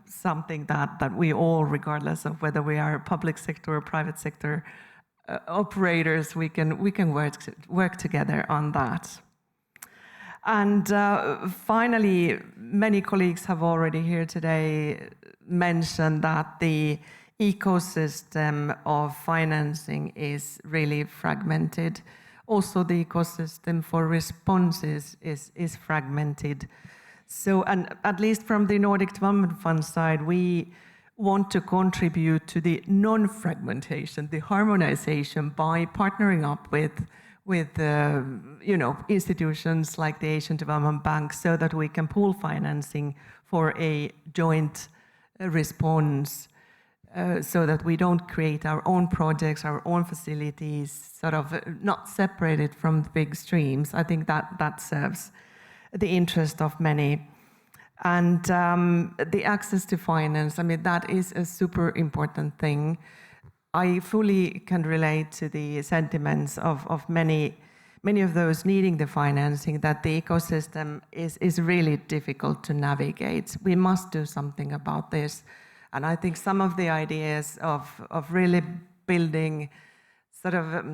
something that we all, regardless of whether we are public sector or private sector operators, we can work together on that. And finally, many colleagues have already here today mentioned that the ecosystem of financing is really fragmented. Also, the ecosystem for responses is fragmented. So, and at least from the Nordic Development Fund side, we want to contribute to the non-fragmentation, the harmonization, by partnering up with institutions like the Asian Development Bank, so that we can pool financing for a joint response, so that we don't create our own projects, our own facilities, sort of not separated from the big streams. I think that serves the interest of many. And the access to finance, that is a super important thing. I fully can relate to the sentiments of many of those needing the financing, that the ecosystem is really difficult to navigate. We must do something about this. And I think some of the ideas of really building sort of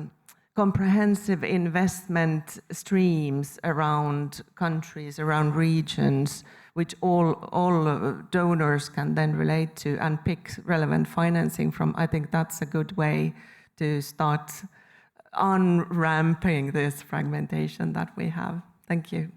comprehensive investment streams around countries, around regions, which all donors can then relate to and pick relevant financing from, I think that's a good way to start on-ramping this fragmentation that we have. Thank you.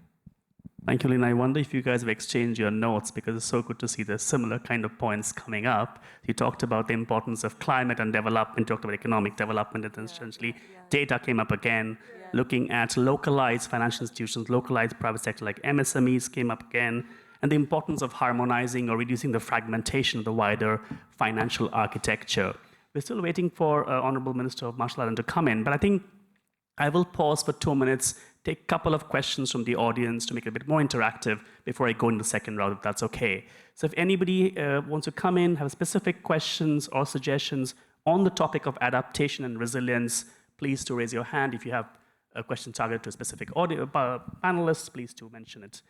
Thank you, Lina. I wonder if you guys have exchanged your notes, because it's so good to see the similar kind of points coming up. You talked about the importance of climate and development, talked about economic development, and essentially data came up again. Looking at localized financial institutions, localized private sector like MSMEs came up again, and the importance of harmonizing or reducing the fragmentation of the wider financial architecture. We're still waiting for Honorable Minister of Marshall Islands to come in, but I think I will pause for 2 minutes, take a couple of questions from the audience to make it a bit more interactive before I go into the second round, if that's okay. So if anybody wants to come in, have specific questions or suggestions on the topic of adaptation and resilience, please do raise your hand. If you have a question targeted to a specific panelist, please do mention it.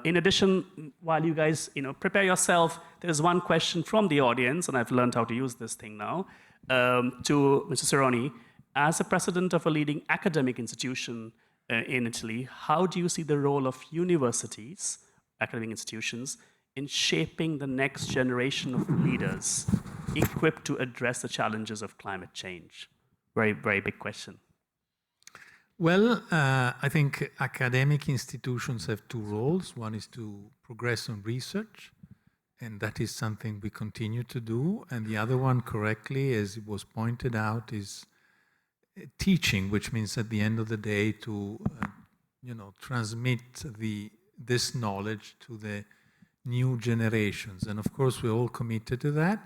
In addition, while you guys prepare yourself, there's one question from the audience, and I've learned how to use this thing now, to Mr. Cerrone. As a president of a leading academic institution in Italy, how do you see the role of universities, academic institutions, in shaping the next generation of leaders equipped to address the challenges of climate change? Very, very big question. Well, I think academic institutions have two roles. One is to progress on research, and that is something we continue to do. And the other one, correctly, as it was pointed out, is teaching, which means at the end of the day to transmit this knowledge to the new generations. And of course, we're all committed to that.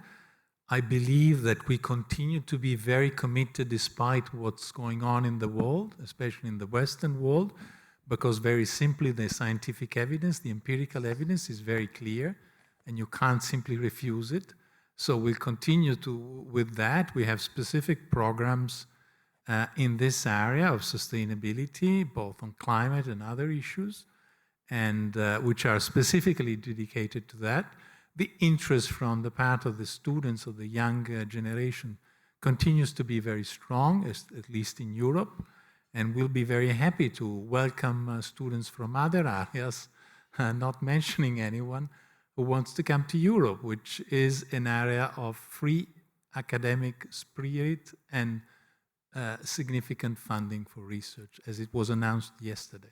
I believe that we continue to be very committed despite what's going on in the world, especially in the Western world, because very simply the scientific evidence, the empirical evidence is very clear, and you can't simply refuse it. So we'll continue with that. We have specific programs in this area of sustainability, both on climate and other issues, and which are specifically dedicated to that. The interest from the part of the students of the young generation continues to be very strong, at least in Europe, and we'll be very happy to welcome students from other areas, not mentioning anyone, who wants to come to Europe, which is an area of free academic spirit and significant funding for research, as it was announced yesterday.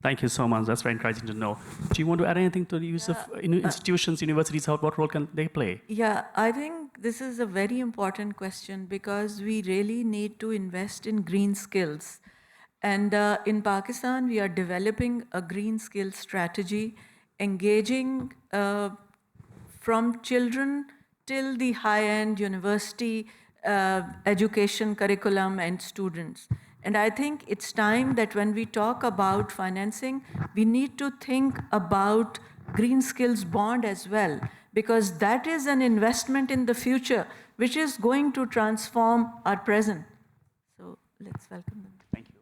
Thank you so much. That's very encouraging to know. Do you want to add anything to the use of institutions, universities? What role can they play? Yeah, I think this is a very important question because we really need to invest in green skills. And in Pakistan, we are developing a green skills strategy, engaging from children till the high-end university education curriculum and students. And I think it's time that when we talk about financing, we need to think about green skills bond as well, because that is an investment in the future, which is going to transform our present. So let's welcome them. Thank you.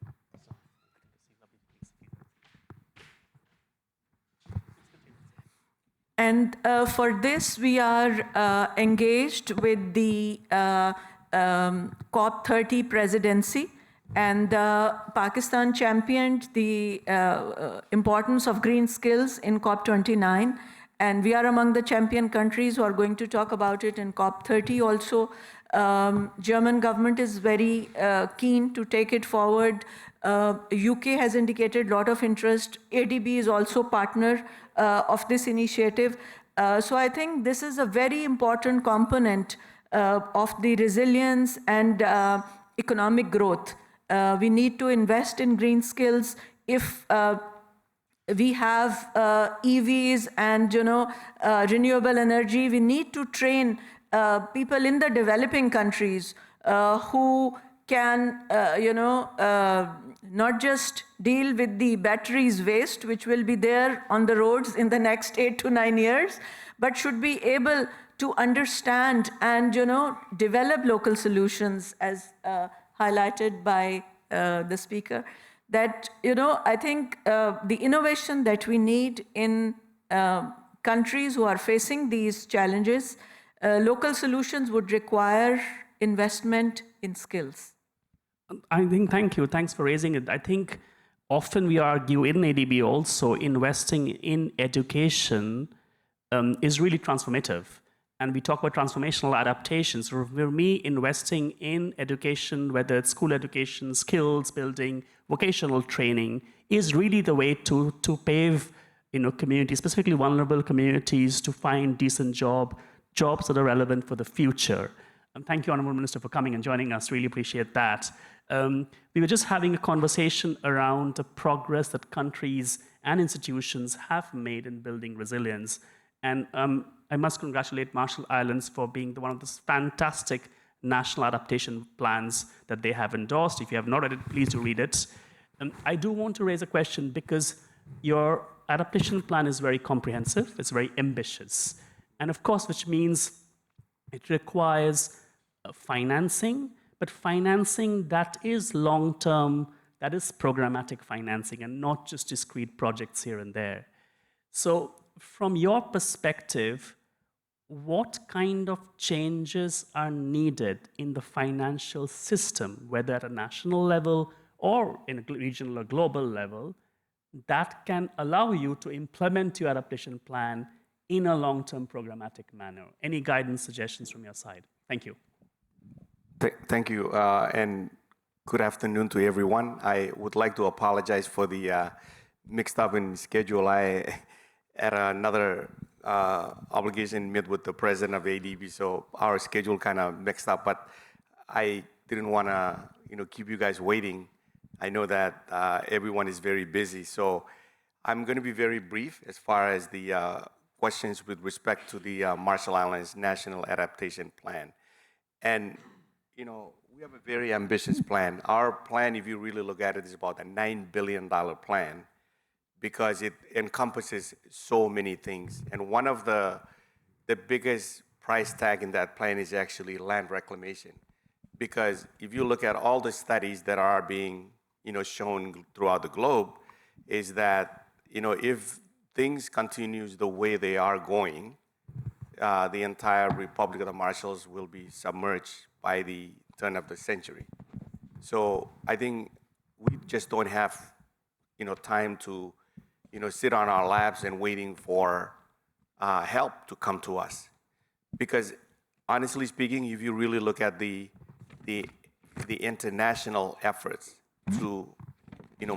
And for this, we are engaged with the COP30 presidency. And Pakistan championed the importance of green skills in COP29. And we are among the champion countries who are going to talk about it in COP30 also. German government is very keen to take it forward. UK has indicated a lot of interest. ADB is also partner of this initiative. So I think this is a very important component of the resilience and economic growth. We need to invest in green skills. If we have EVs and renewable energy, we need to train people in the developing countries who can not just deal with the batteries waste, which will be there on the roads in the next 8 to 9 years, but should be able to understand and develop local solutions, as highlighted by the speaker, that I think the innovation that we need in countries who are facing these challenges, local solutions would require investment in skills. I think, thank you. Thanks for raising it. I think often we argue in ADB also investing in education is really transformative. And we talk about transformational adaptations. For me, investing in education, whether it's school education, skills building, vocational training, is really the way to pave communities, specifically vulnerable communities, to find decent jobs that are relevant for the future. Thank you, Honourable Minister, for coming and joining us. Really appreciate that. We were just having a conversation around the progress that countries and institutions have made in building resilience. And I must congratulate Marshall Islands for being one of the fantastic national adaptation plans that they have endorsed. If you have not read it, please do read it. I do want to raise a question because your adaptation plan is very comprehensive, it's very ambitious. And of course, which means it requires financing, but financing that is long-term, that is programmatic financing and not just discrete projects here and there. So from your perspective, what kind of changes are needed in the financial system, whether at a national level or in a regional or global level, that can allow you to implement your adaptation plan in a long-term programmatic manner? Any guidance, suggestions from your side? Thank you. Thank you, and good afternoon to everyone. I would like to apologize for the mixed up in schedule. I had another obligation met with the president of ADB, so our schedule kind of mixed up, but I didn't want to keep you guys waiting. I know that everyone is very busy, so I'm going to be very brief as far as the questions with respect to the Marshall Islands National Adaptation Plan. And we have a very ambitious plan. Our plan, if you really look at it, is about a $9 billion plan because it encompasses so many things. And one of the biggest price tag in that plan is actually land reclamation. Because if you look at all the studies that are being shown throughout the globe, is that if things continues the way they are going, the entire Republic of the Marshalls will be submerged by the turn of the century. So I think we just don't have time to sit on our laps and waiting for help to come to us. Because honestly speaking, if you really look at the international efforts to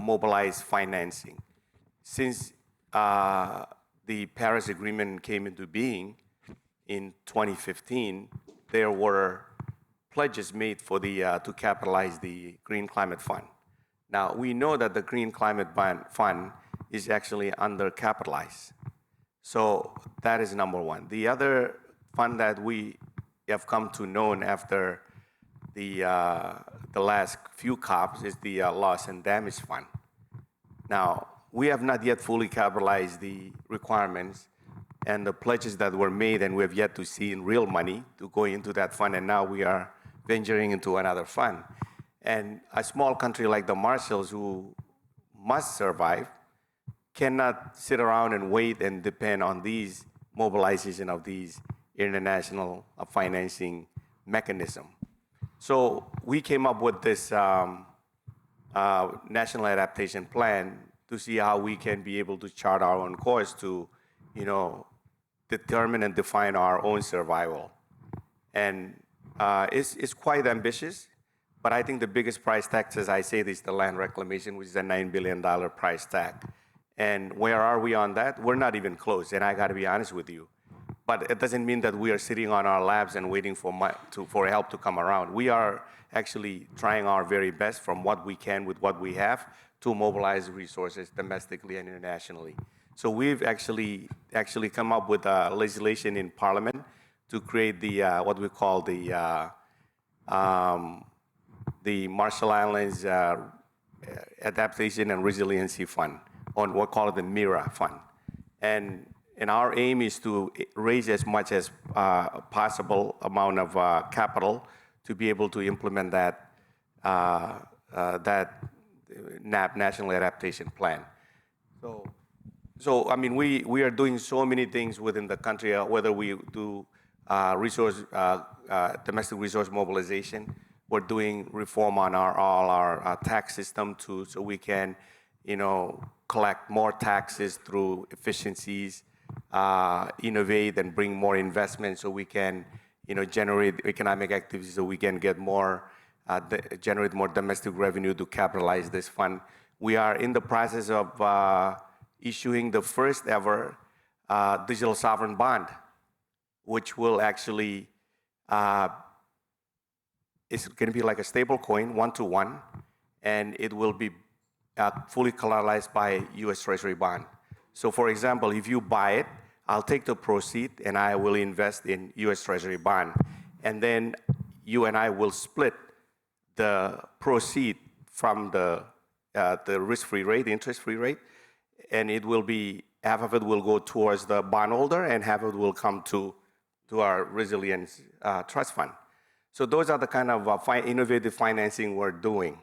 mobilize financing, since the Paris Agreement came into being in 2015, there were pledges made for to capitalize the Green Climate Fund. Now, we know that the Green Climate Fund is actually undercapitalized. So that is number one. The other fund that we have come to know after the last few COPs is the Loss and Damage Fund. Now, we have not yet fully capitalized the requirements and the pledges that were made, and we have yet to see in real money to go into that fund, and now we are venturing into another fund. And a small country like the Marshalls, who must survive, cannot sit around and wait and depend on these mobilization of these international financing mechanism. So we came up with this national adaptation plan to see how we can be able to chart our own course to, determine and define our own survival. And it's quite ambitious, but I think the biggest price tag, as I say, is the land reclamation, which is a $9 billion price tag. And where are we on that? We're not even close, and I got to be honest with you. But it doesn't mean that we are sitting on our laps and waiting for help to come around. We are actually trying our very best from what we can with what we have to mobilize resources domestically and internationally. So we've actually come up with legislation in Parliament to create the what we call the Marshall Islands Adaptation and Resiliency Fund, on what we call the MIRA Fund. And our aim is to raise as much as possible amount of capital to be able to implement that NAP, National Adaptation Plan. So, I mean, we are doing so many things within the country, whether we do domestic resource mobilization, we're doing reform on all our tax system so we can, collect more taxes through efficiencies, innovate and bring more investment so we can, generate economic activity so we can get more, generate more domestic revenue to capitalize this fund. We are in the process of issuing the first ever digital sovereign bond, which will actually, it's going to be like a stable coin, 1-to-1, and it will be fully collateralized by US Treasury bond. So for example, if you buy it, I'll take the proceed and I will invest in US Treasury bond. And then you and I will split the proceed from the risk-free rate, the interest-free rate, and it will be, half of it will go towards the bondholder and half of it will come to our resilience trust fund. So those are the kind of innovative financing we're doing.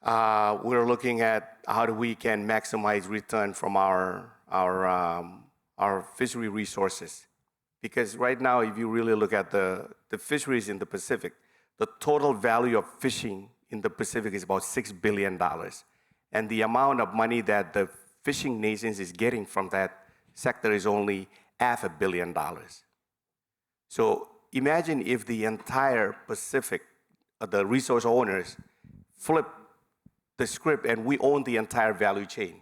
We're looking at how we can maximize return from our fishery resources. Because right now, if you really look at the fisheries in the Pacific, the total value of fishing in the Pacific is about $6 billion. And the amount of money that the fishing nations is getting from that sector is only $500 million. So imagine if the entire Pacific, the resource owners, flip the script and we own the entire value chain.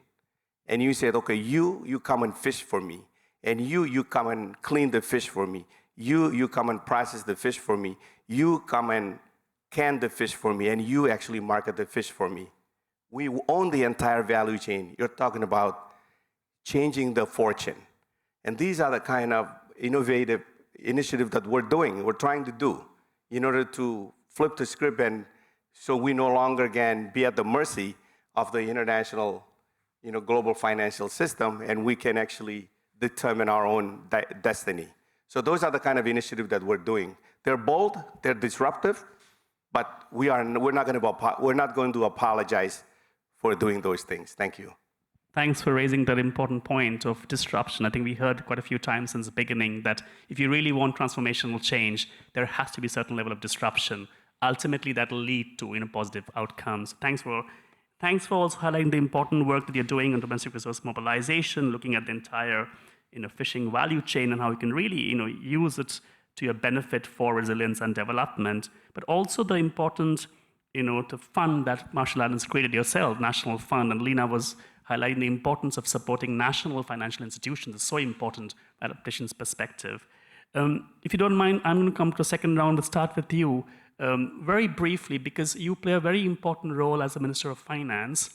And you said, okay, you come and fish for me. And you come and clean the fish for me. You come and process the fish for me. You come and can the fish for me. And you actually market the fish for me. We own the entire value chain. You're talking about changing the fortune. And these are the kind of innovative initiatives that we're doing, we're trying to do in order to flip the script and so we no longer can be at the mercy of the international, global financial system, and we can actually determine our own destiny. So those are the kind of initiatives that we're doing. They're bold, they're disruptive, but we're not going to apologize for doing those things. Thank you. Thanks for raising that important point of disruption. I think we heard quite a few times since the beginning that if you really want transformational change, there has to be a certain level of disruption. Ultimately, that will lead to positive outcomes. Thanks for also highlighting the important work that you're doing on domestic resource mobilization, looking at the entire fishing value chain and how you can really use it to your benefit for resilience and development, but also the important the fund that Marshall Islands created yourself, National Fund, and Lena was highlighting the importance of supporting national financial institutions is so important from adaptation's perspective. If you don't mind, I'm going to come to a second round. Let's start with you. Very briefly, because you play a very important role as a Minister of Finance.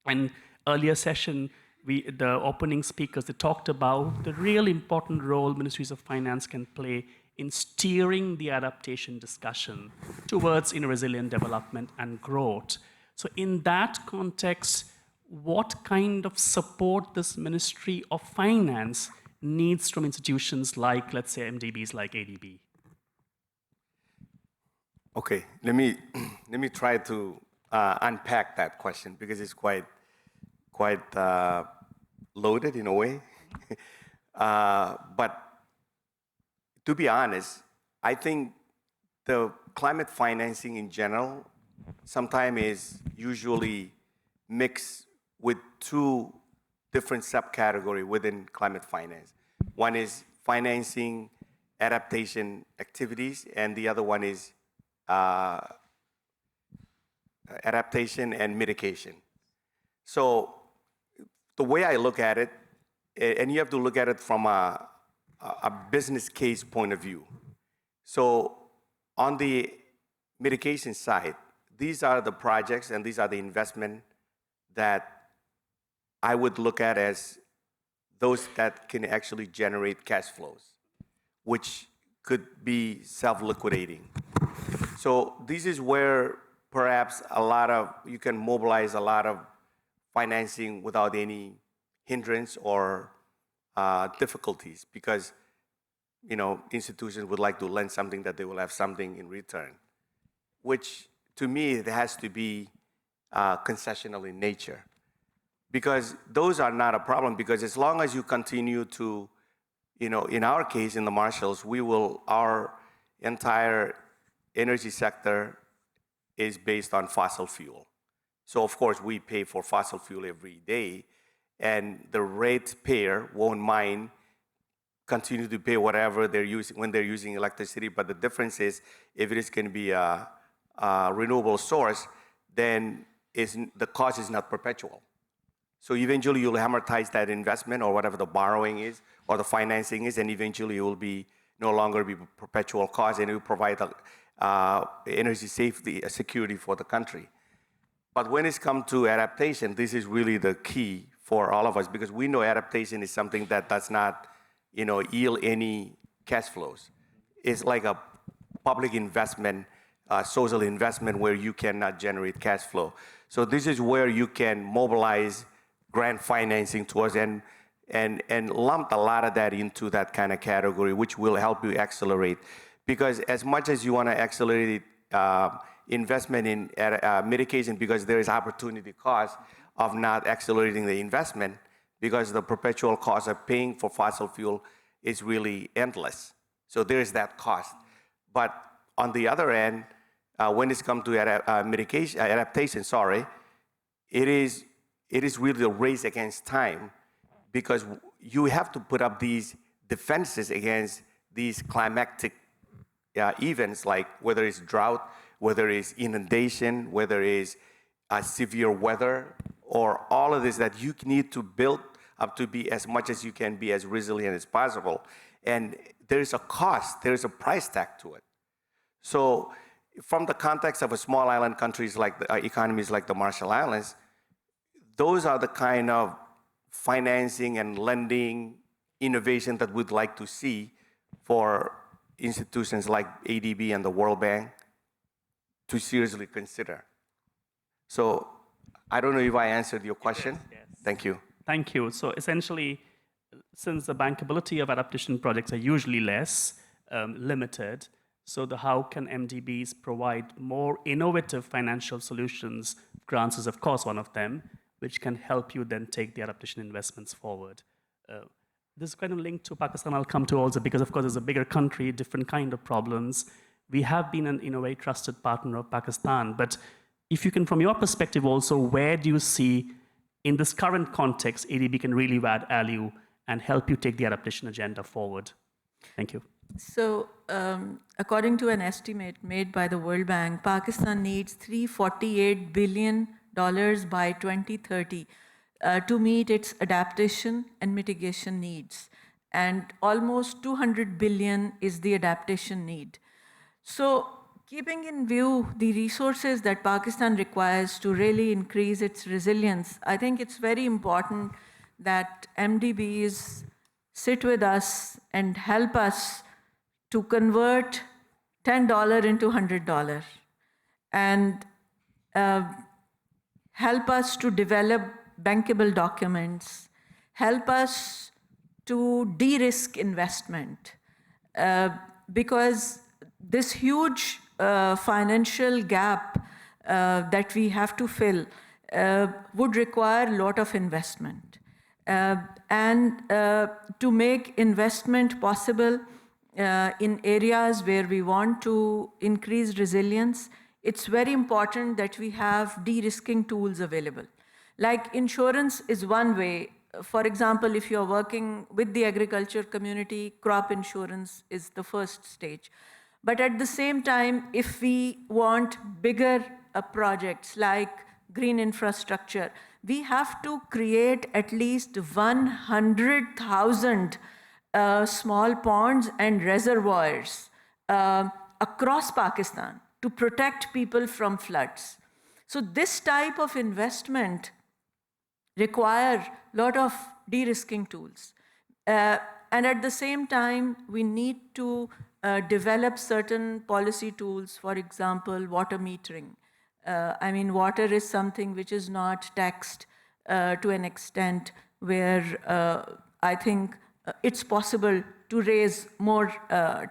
And earlier session, the opening speakers, they talked about the real important role ministries of finance can play in steering the adaptation discussion towards resilient development and growth. So in that context, what kind of support this Ministry of Finance needs from institutions like, let's say, MDBs like ADB? Okay, let me try to unpack that question because it's quite loaded in a way. But to be honest, I think the climate financing in general sometimes is usually mixed with two different subcategories within climate finance. One is financing adaptation activities, and the other one is adaptation and mitigation. So the way I look at it, and you have to look at it from a business case point of view. So on the mitigation side, these are the projects and these are the investment that I would look at as those that can actually generate cash flows, which could be self-liquidating. So this is where perhaps you can mobilize a lot of financing without any hindrance or difficulties because institutions would like to lend something that they will have something in return, which to me it has to be concessional in nature. because those are not a problem, because as long as you continue to, in our case, in the Marshalls, our entire energy sector is based on fossil fuel. So of course we pay for fossil fuel every day, and the ratepayer won't mind continue to pay whatever they're using when they're using electricity. But the difference is, if it is going to be a renewable source, then the cost is not perpetual. So eventually you'll amortize that investment or whatever the borrowing is or the financing is, and eventually it will be no longer be perpetual cost, and it will provide energy safety, security for the country. But when it's come to adaptation, this is really the key for all of us, because we know adaptation is something that does not, yield any cash flows. It's like a public investment, social investment, where you cannot generate cash flow. So this is where you can mobilize grant financing towards and lump a lot of that into that kind of category, which will help you accelerate. Because as much as you want to accelerate investment in mitigation, because there is opportunity cost of not accelerating the investment, because the perpetual cost of paying for fossil fuel is really endless. So there is that cost. But on the other end, when it's come to adaptation, it is really a race against time, because you have to put up these defenses against these climatic events, like whether it's drought, whether it's inundation, whether it's severe weather, or all of this, that you need to build up to be as much as you can be as resilient as possible. And there's a cost, there's a price tag to it. So from the context of a small island countries like economies like the Marshall Islands, those are the kind of financing and lending innovation that we'd like to see for institutions like ADB and the World Bank to seriously consider. So I don't know if I answered your question. Yes. Thank you. Thank you. So essentially, since the bankability of adaptation projects are usually less limited, so how can MDBs provide more innovative financial solutions? Grants is, of course, one of them, which can help you then take the adaptation investments forward. This is kind of linked to Pakistan. I'll come to also, because of course it's a bigger country, different kind of problems. We have been in a way trusted partner of Pakistan, but if you can, from your perspective also, where do you see in this current context, ADB can really add value and help you take the adaptation agenda forward? Thank you. So, according to an estimate made by the World Bank, Pakistan needs $348 billion by 2030 to meet its adaptation and mitigation needs. And almost 200 billion is the adaptation need. So, keeping in view the resources that Pakistan requires to really increase its resilience, I think it's very important that MDBs sit with us and help us to convert $10 into $100 and help us to develop bankable documents, help us to de-risk investment, because this huge financial gap that we have to fill would require a lot of investment. And to make investment possible in areas where we want to increase resilience, it's very important that we have de-risking tools available. Like insurance is one way. For example, if you're working with the agriculture community, crop insurance is the first stage. But at the same time, if we want bigger projects like green infrastructure, we have to create at least 100,000 small ponds and reservoirs across Pakistan to protect people from floods. So this type of investment require a lot of de-risking tools. And at the same time, we need to develop certain policy tools, for example, water metering. I mean, water is something which is not taxed to an extent where I think it's possible to raise more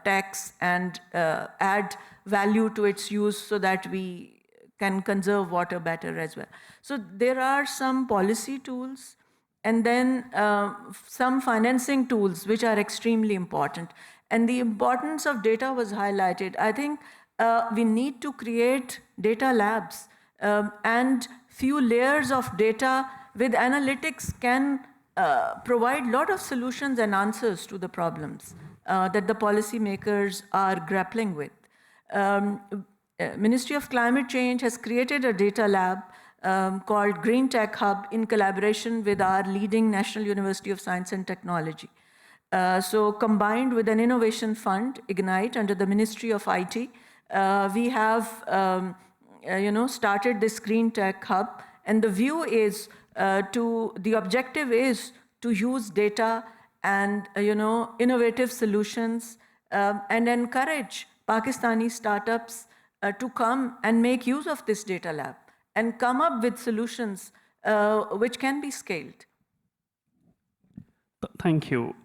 tax and add value to its use so that we can conserve water better as well. So there are some policy tools and then some financing tools which are extremely important. And the importance of data was highlighted. I think we need to create data labs and few layers of data with analytics can provide a lot of solutions and answers to the problems that the policymakers are grappling with. Ministry of Climate Change has created a data lab called Green Tech Hub in collaboration with our leading National University of Science and Technology. So combined with an innovation fund, Ignite, under the Ministry of IT, we have started this Green Tech Hub, and the view is the objective is to use data and innovative solutions and encourage Pakistani startups to come and make use of this data lab and come up with solutions which can be scaled. Thank you.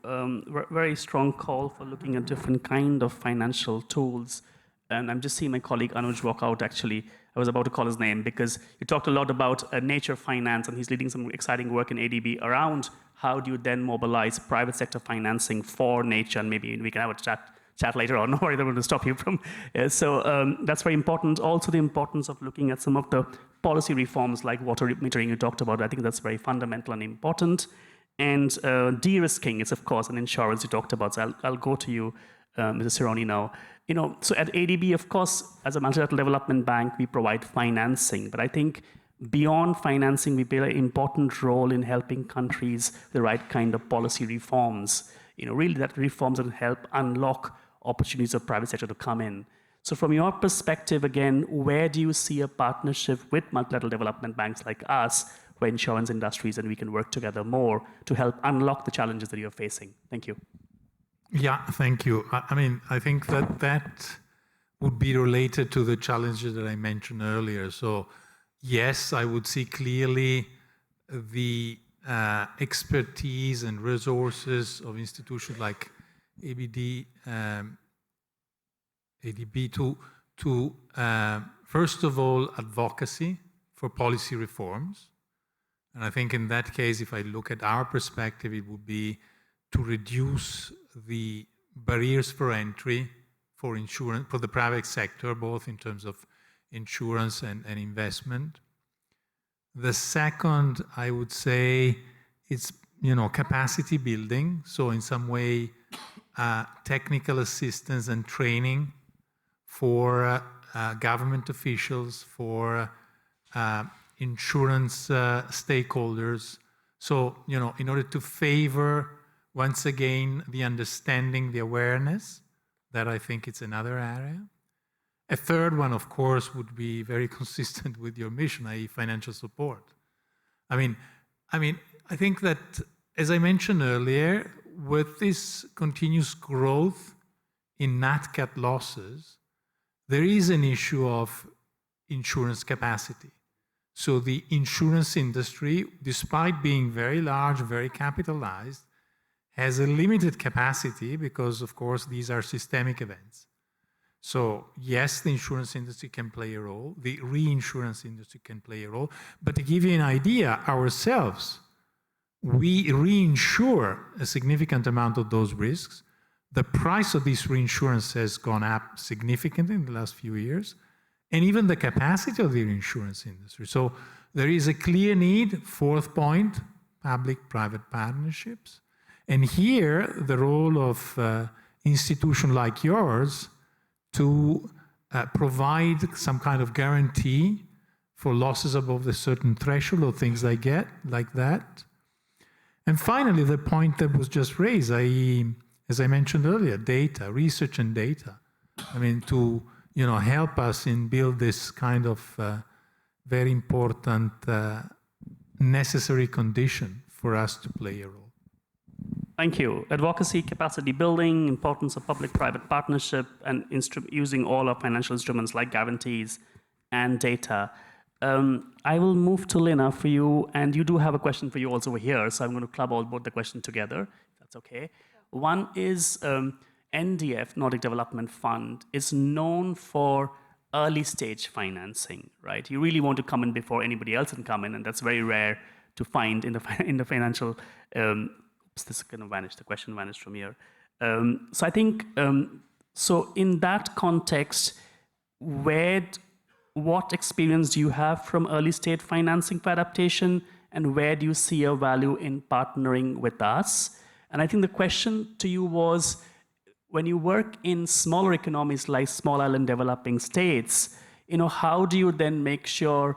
Very strong call for looking at different kind of financial tools. And I'm just seeing my colleague Anuj walk out, actually. I was about to call his name because you talked a lot about nature finance, and he's leading some exciting work in ADB around how do you then mobilize private sector financing for nature, and maybe we can have a chat later on. No worry, I'm going to stop you from. So that's very important. Also, the importance of looking at some of the policy reforms like water metering you talked about. I think that's very fundamental and important. And de-risking is, of course, an insurance you talked about. So I'll go to you, Mrs. Sironi, now. So at ADB, of course, as a multilateral development bank, we provide financing. But I think beyond financing, we play an important role in helping countries with the right kind of policy reforms. Really that reforms that help unlock opportunities of private sector to come in. So from your perspective, again, where do you see a partnership with multilateral development banks like us, where insurance industries, and we can work together more to help unlock the challenges that you're facing? Thank you. Yeah, thank you. I think that would be related to the challenges that I mentioned earlier. So yes, I would see clearly the expertise and resources of institutions like ADB to first of all, advocacy for policy reforms. And I think in that case, if I look at our perspective, it would be to reduce the barriers for entry for insurance, for the private sector, both in terms of insurance and investment. The second, I would say, it's capacity building. So in some way, technical assistance and training for government officials, for insurance stakeholders. So, in order to favor, once again, the understanding, the awareness, that I think it's another area. A third one, of course, would be very consistent with your mission, i.e. financial support. I think that, as I mentioned earlier, with this continuous growth in Nat Cat losses, there is an issue of insurance capacity. So the insurance industry, despite being very large, very capitalized, has a limited capacity because, of course, these are systemic events. So yes, the insurance industry can play a role, the reinsurance industry can play a role, but to give you an idea, ourselves, we reinsure a significant amount of those risks. The price of this reinsurance has gone up significantly in the last few years, and even the capacity of the reinsurance industry. So there is a clear need, fourth point, public-private partnerships. And here, the role of institution like yours to provide some kind of guarantee for losses above a certain threshold or things like that. And finally, the point that was just raised, i.e., as I mentioned earlier, data, research and data. To help us in build this kind of very important necessary condition for us to play a role. Thank you. Advocacy, capacity building, importance of public-private partnership, and using all our financial instruments like guarantees and data. I will move to Lena for you, and you do have a question for you also over here, so I'm going to club both the questions together, if that's okay. One is NDF, Nordic Development Fund, is known for early stage financing, right? You really want to come in before anybody else can come in, and that's very rare to find in the financial. Oops, this is going to vanish. The question vanished from here. So I think so. In that context, what experience do you have from early stage financing for adaptation, and where do you see a value in partnering with us? And I think the question to you was, when you work in smaller economies like small island developing states, how do you then make sure,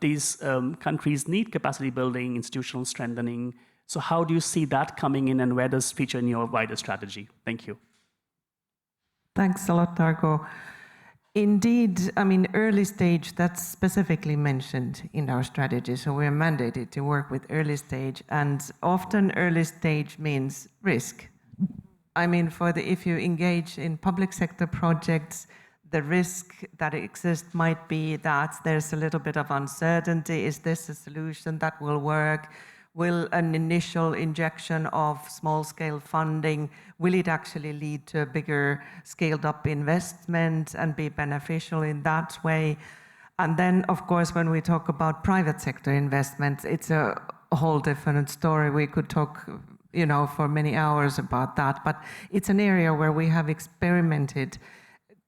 these countries need capacity building, institutional strengthening? So how do you see that coming in, and where does it feature in your wider strategy? Thank you. Thanks a lot, Argo. Indeed, I mean, early stage, that's specifically mentioned in our strategy. So we're mandated to work with early stage, and often early stage means risk. I mean, if you engage in public sector projects, the risk that exists might be that there's a little bit of uncertainty. Is this a solution that will work? Will an initial injection of small-scale funding, will it actually lead to a bigger scaled-up investment and be beneficial in that way? And then, of course, when we talk about private sector investments, it's a whole different story. We could talk, for many hours about that, but it's an area where we have experimented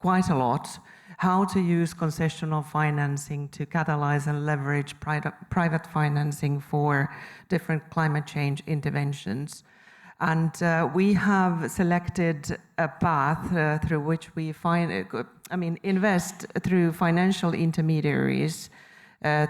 quite a lot, how to use concessional financing to catalyze and leverage private financing for different climate change interventions. And we have selected a path through which we invest through financial intermediaries,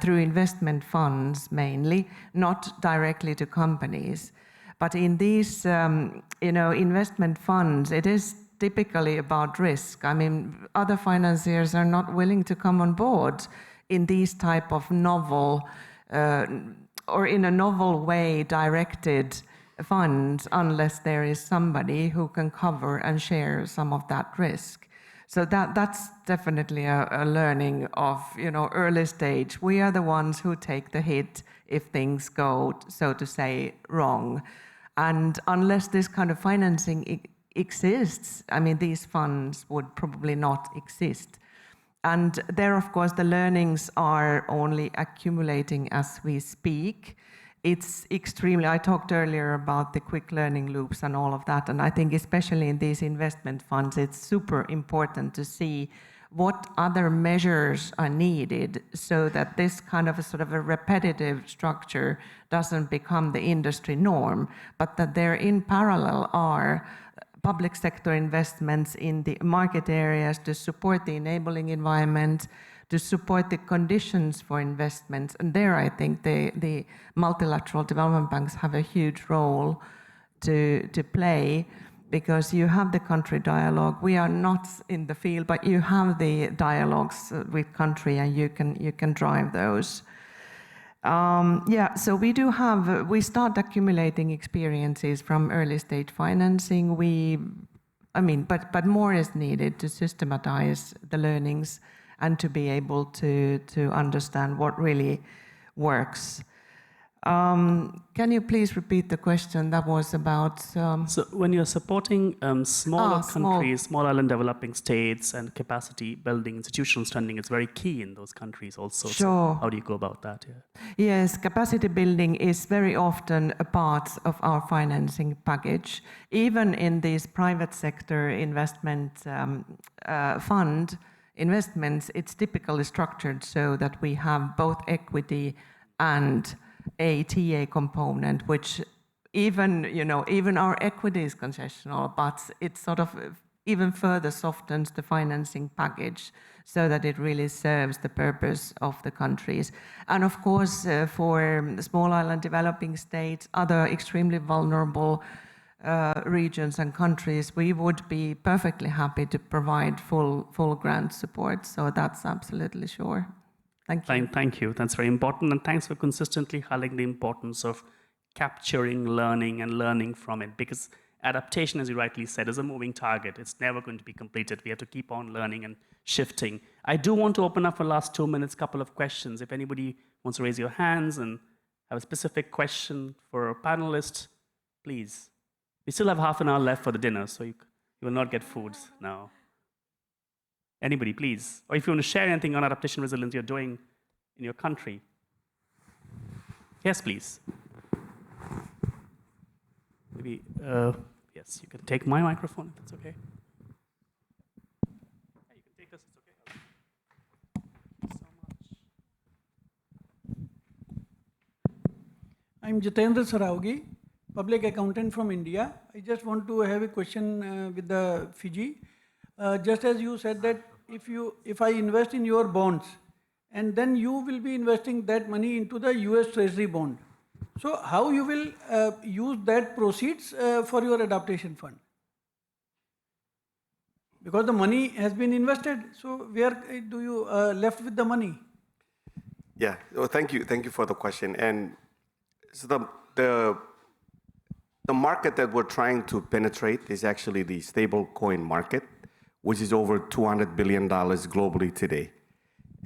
through investment funds mainly, not directly to companies. But in these, investment funds, it is typically about risk. I mean, other financiers are not willing to come on board in these type of novel, or in a novel way directed funds unless there is somebody who can cover and share some of that risk. So that's definitely a learning of, early stage. We are the ones who take the hit if things go, so to say, wrong. And unless this kind of financing exists, I mean, these funds would probably not exist. And there, of course, the learnings are only accumulating as we speak. It's I talked earlier about the quick learning loops and all of that, and I think especially in these investment funds, it's super important to see what other measures are needed so that this kind of a sort of a repetitive structure doesn't become the industry norm, but that there in parallel are public sector investments in the market areas to support the enabling environment, to support the conditions for investments. And there I think the multilateral development banks have a huge role to play, because you have the country dialogue. We are not in the field, but you have the dialogues with country, and you can drive those. So we start accumulating experiences from early stage financing. But more is needed to systematize the learnings and to be able to understand what really works. Can you please repeat the question? That was about... So when you're supporting smaller countries, small island developing states, and capacity building, institutional strengthening, it's very key in those countries also. Sure. So how do you go about that? Yeah. Yes, capacity building is very often a part of our financing package. Even in these private sector investment fund investments, it's typically structured so that we have both equity and a TA component, which even our equity is concessional, but it sort of even further softens the financing package so that it really serves the purpose of the countries. And of course, for small island developing states, other extremely vulnerable regions and countries, we would be perfectly happy to provide full grant support. So that's absolutely sure. Thank you. Thank you. That's very important. And thanks for consistently highlighting the importance of capturing learning and learning from it. Because adaptation, as you rightly said, is a moving target. It's never going to be completed. We have to keep on learning and shifting. I do want to open up for the last 2 minutes, couple of questions. If anybody wants to raise your hands and have a specific question for a panelist, please. We still have half an hour left for the dinner, so you will not get food now. Anybody, please. Or if you want to share anything on adaptation resilience you're doing in your country. Yes, please. Maybe, yes, you can take my microphone if that's okay. Yeah, you can take this, it's okay. Thank you so much. I'm Jitendra Sarawgi, public accountant from India. I just want to have a question with the Fiji. Just as you said that if I invest in your bonds, and then you will be investing that money into the US Treasury bond. So how you will use that proceeds for your adaptation fund? Because the money has been invested, so where do you left with the money? Yeah, well, thank you for the question. And so the market that we're trying to penetrate is actually the stable coin market, which is over $200 billion globally today.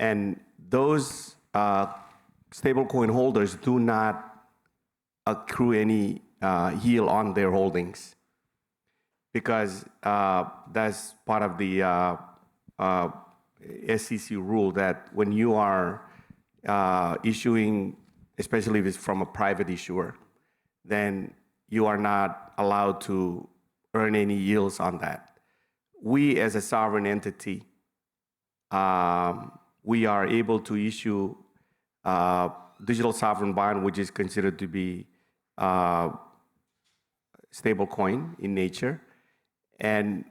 And those stablecoin holders do not accrue any yield on their holdings because that's part of the SEC rule that when you are issuing, especially if it's from a private issuer, then you are not allowed to earn any yields on that. We, as a sovereign entity, we are able to issue digital sovereign bond, which is considered to be stable coin in nature. And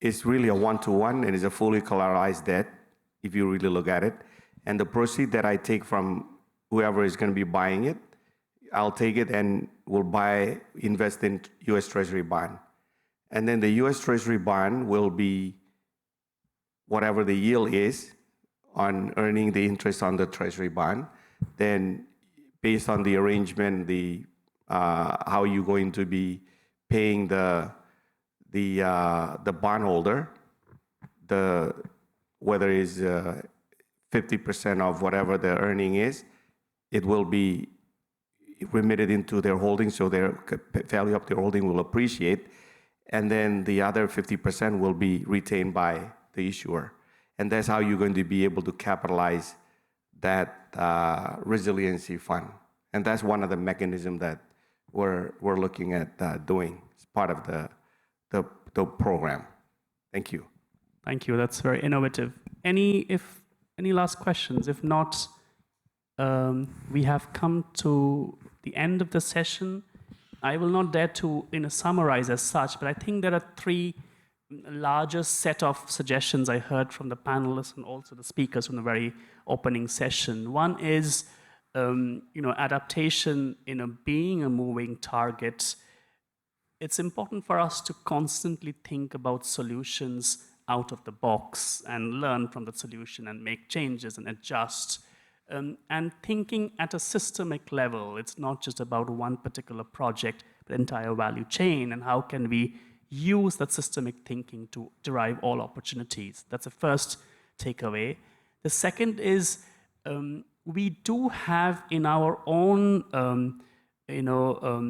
it's really a one-to-one and is a fully collateralized debt, if you really look at it. And the proceed that I take from whoever is going to be buying it, I'll take it and will invest in US Treasury bond. And then the US Treasury bond will be whatever the yield is on earning the interest on the Treasury bond. Then based on the arrangement, how you're going to be paying the bondholder, whether it's 50% of whatever the earning is, it will be remitted into their holding, so their value of their holding will appreciate, and then the other 50% will be retained by the issuer. And that's how you're going to be able to capitalize that resiliency fund. And that's one of the mechanisms that we're looking at doing as part of the program. Thank you. Thank you. That's very innovative. Any last questions? If not, we have come to the end of the session. I will not dare to summarize as such, but I think there are three larger set of suggestions I heard from the panelists and also the speakers from the very opening session. One is, adaptation being a moving target. It's important for us to constantly think about solutions out of the box and learn from the solution and make changes and adjust. And thinking at a systemic level, it's not just about one particular project, but the entire value chain, and how can we use that systemic thinking to derive all opportunities. That's the first takeaway. The second is we do have in our own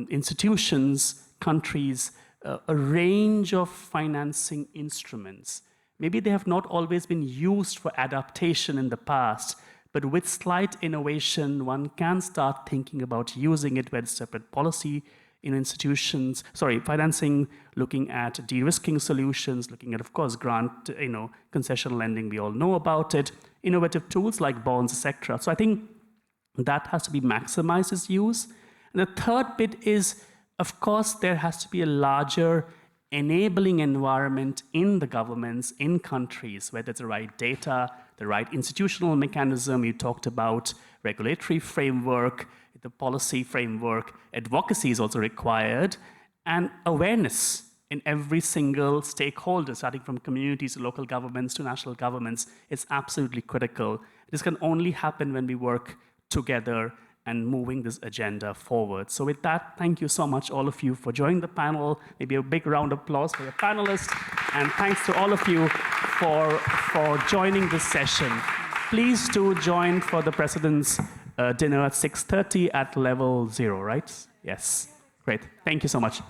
institutions, countries, a range of financing instruments. Maybe they have not always been used for adaptation in the past, but with slight innovation, one can start thinking about using it with separate policy in institutions, financing, looking at de-risking solutions, looking at, of course, grant, concession lending, we all know about it, innovative tools like bonds, etc. So I think that has to be maximized its use. And the third bit is, of course, there has to be a larger enabling environment in the governments, in countries, where there's the right data, the right institutional mechanism. You talked about regulatory framework, the policy framework, advocacy is also required, and awareness in every single stakeholder, starting from communities to local governments to national governments, is absolutely critical. This can only happen when we work together and moving this agenda forward. So with that, thank you so much, all of you, for joining the panel. Maybe a big round of applause for the panelists. And thanks to all of you for joining this session. Please do join for the President's dinner at 6:30 at level 0, right? Yes, great. Thank you so much.